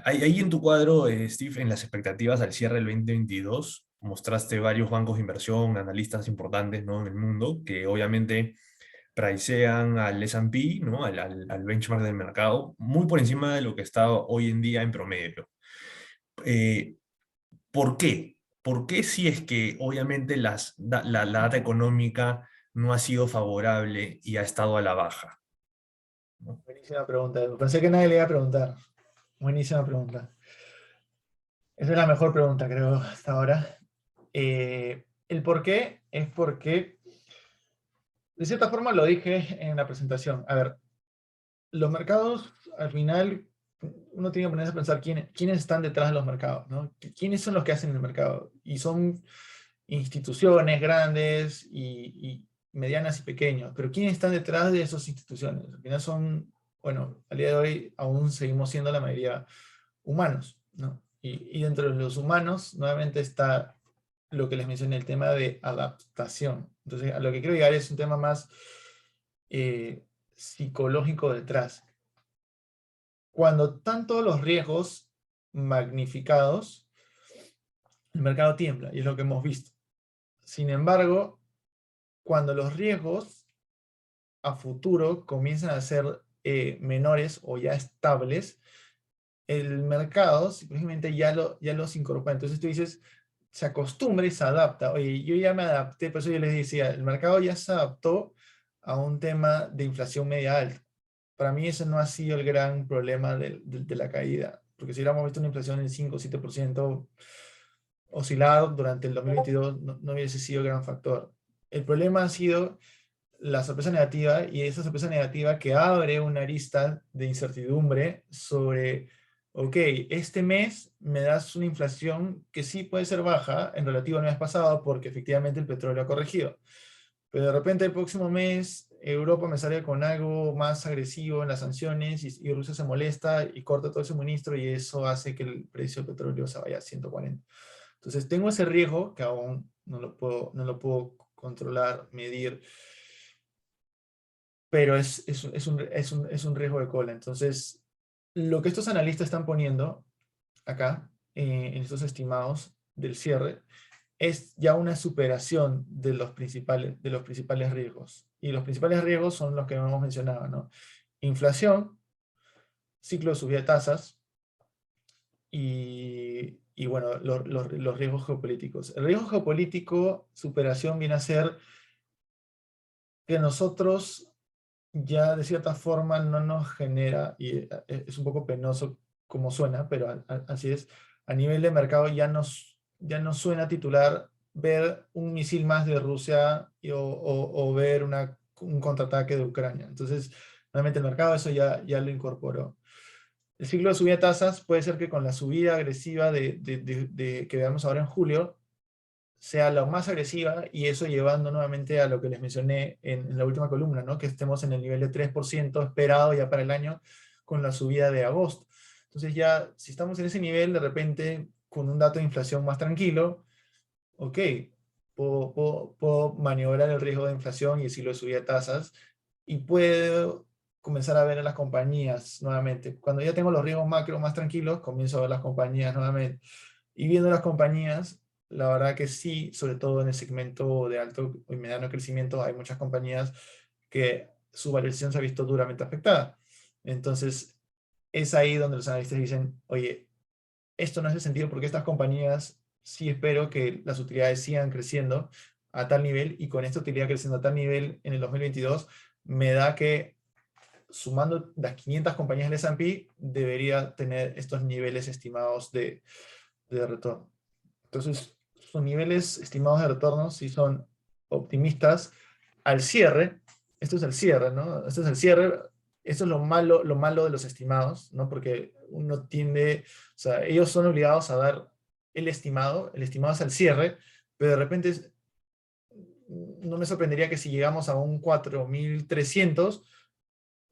Ahí en tu cuadro, Steve, en las expectativas al cierre del 2022, mostraste varios bancos de inversión, analistas importantes, ¿no?, en el mundo, que obviamente pricean al S&P, ¿no?, al benchmark del mercado, muy por encima de lo que está hoy en día en promedio. Eh, ¿Por qué? ¿Por qué si es que obviamente la data económica no ha sido favorable y ha estado a la baja, ¿no? Buenísima pregunta, Edu. Pensé que nadie le iba a preguntar. Buenísima pregunta. Esa es la mejor pregunta, creo, hasta ahora. El por qué es porque, de cierta forma lo dije en la presentación. A ver, los mercados, al final, uno tiene que ponerse a pensar quiénes están detrás de los mercados, ¿no? ¿Quiénes son los que hacen el mercado? Y son instituciones grandes y medianas y pequeñas, pero ¿quiénes están detrás de esas instituciones? Al final son, bueno, al día de hoy aún seguimos siendo la mayoría humanos, ¿no? Y dentro de los humanos, nuevamente está lo que les mencioné, el tema de adaptación. Entonces, a lo que quiero llegar es un tema más eh, psicológico detrás. Cuando están todos los riesgos magnificados, el mercado tiembla, y es lo que hemos visto. Sin embargo, cuando los riesgos a futuro comienzan a ser menores o ya estables, el mercado simplemente ya los incorpora. Entonces tú dices, se acostumbra y se adapta. Oye, yo ya me adapté, por eso yo les decía, el mercado ya se adaptó a un tema de inflación media alta. Para mí ese no ha sido el gran problema de la caída, porque si hubiéramos visto una inflación en 5 o 7% oscilar durante el 2022, no hubiese sido el gran factor. El problema ha sido la sorpresa negativa, y esa sorpresa negativa que abre una arista de incertidumbre sobre, ok, este mes me das una inflación que sí puede ser baja en relativo al mes pasado porque efectivamente el petróleo ha corregido. Pero de repente el próximo mes Europa me sale con algo más agresivo en las sanciones y Rusia se molesta y corta todo el suministro y eso hace que el precio del petróleo se vaya a 140. Entonces tengo ese riesgo que aún no lo puedo controlar, medir, pero es un riesgo de cola. Entonces, lo que estos analistas están poniendo acá, en estos estimados del cierre, es ya una superación de los principales riesgos. Y los principales riesgos son los que hemos mencionado, ¿no? Inflación, ciclo de subida de tasas y bueno, los riesgos geopolíticos. El riesgo geopolítico, superación, viene a ser que nosotros ya de cierta forma no nos genera, y es un poco penoso como suena, pero así es, a nivel de mercado ya nos suena titular ver un misil más de Rusia o ver un contraataque de Ucrania. Entonces, realmente el mercado eso ya lo incorporó. El ciclo de subida de tasas puede ser que con la subida agresiva que veamos ahora en julio, sea la más agresiva y eso llevando nuevamente a lo que les mencioné en la última columna, ¿no? Que estemos en el nivel de 3% esperado ya para el año con la subida de agosto. Entonces ya, si estamos en ese nivel, de repente, con un dato de inflación más tranquilo, ok, puedo maniobrar el riesgo de inflación y el ciclo de subida de tasas y puedo comenzar a ver a las compañías nuevamente. Cuando ya tengo los riesgos macro más tranquilos, comienzo a ver las compañías nuevamente. Y viendo las compañías, la verdad que sí, sobre todo en el segmento de alto y mediano crecimiento, hay muchas compañías que su valorización se ha visto duramente afectada. Entonces, es ahí donde los analistas dicen, oye, esto no hace sentido porque estas compañías sí espero que las utilidades sigan creciendo a tal nivel y con esta utilidad creciendo a tal nivel en el 2022, me da que sumando las 500 compañías del S&P debería tener estos niveles estimados de retorno. Entonces, sus niveles estimados de retorno sí son optimistas al cierre. Esto es el cierre, ¿no? Esto es el cierre. Esto es lo malo de los estimados, ¿no? Porque uno tiende, o sea, ellos son obligados a dar el estimado es al cierre, pero de repente no me sorprendería que si llegamos a un 4.300,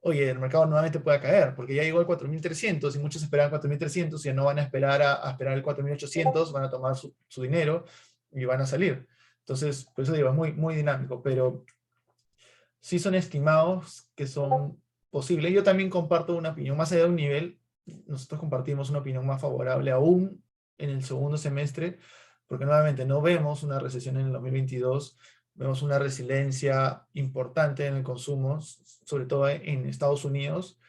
oye, el mercado nuevamente pueda caer, porque ya llegó el 4.300 y muchos esperan 4.300 y ya no van a esperar a esperar el 4.800, van a tomar su dinero y van a salir. Entonces, por eso digo, es muy, muy dinámico, pero sí son estimados que son posibles. Yo también comparto una opinión, más allá de un nivel, nosotros compartimos una opinión más favorable aún en el segundo semestre, porque nuevamente no vemos una recesión en el 2022, vemos una resiliencia importante en el consumo, sobre todo en Estados Unidos.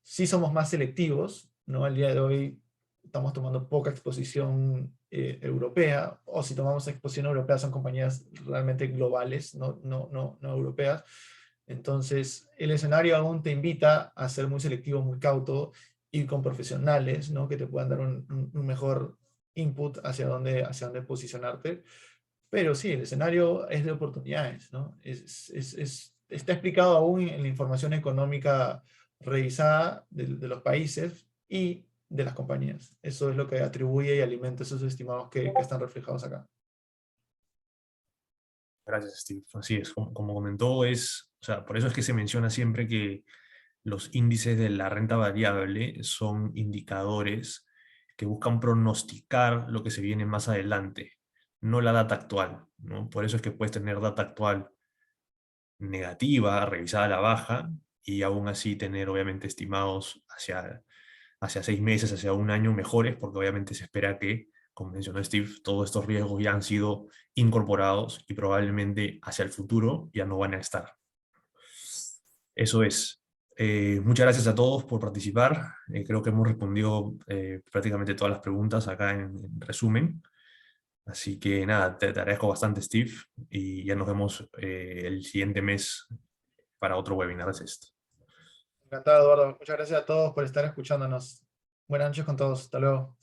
Sí somos más selectivos, ¿no? Al día de hoy estamos tomando poca exposición europea, o si tomamos exposición europea son compañías realmente globales, no europeas. Entonces, el escenario aún te invita a ser muy selectivo, muy cauto, ir con profesionales, ¿no? Que te puedan dar un mejor input hacia dónde posicionarte. Pero sí, el escenario es de oportunidades, ¿no? Está explicado aún en la información económica revisada de los países y de las compañías. Eso es lo que atribuye y alimenta esos estimados que están reflejados acá. Gracias, Steve. Así es, como comentó, o sea, por eso es que se menciona siempre que los índices de la renta variable son indicadores que buscan pronosticar lo que se viene más adelante, no la data actual, ¿no? Por eso es que puedes tener data actual negativa, revisada a la baja, y aún así tener obviamente estimados hacia 6 meses, hacia un año mejores, porque obviamente se espera que, como mencionó Steve, todos estos riesgos ya han sido incorporados y probablemente hacia el futuro ya no van a estar. Eso es. Muchas gracias a todos por participar. Creo que hemos respondido prácticamente todas las preguntas acá en resumen. Así que nada, te agradezco bastante, Steve, y ya nos vemos el siguiente mes para otro webinar de esto. Encantado, Eduardo. Muchas gracias a todos por estar escuchándonos. Buenas noches con todos. Hasta luego.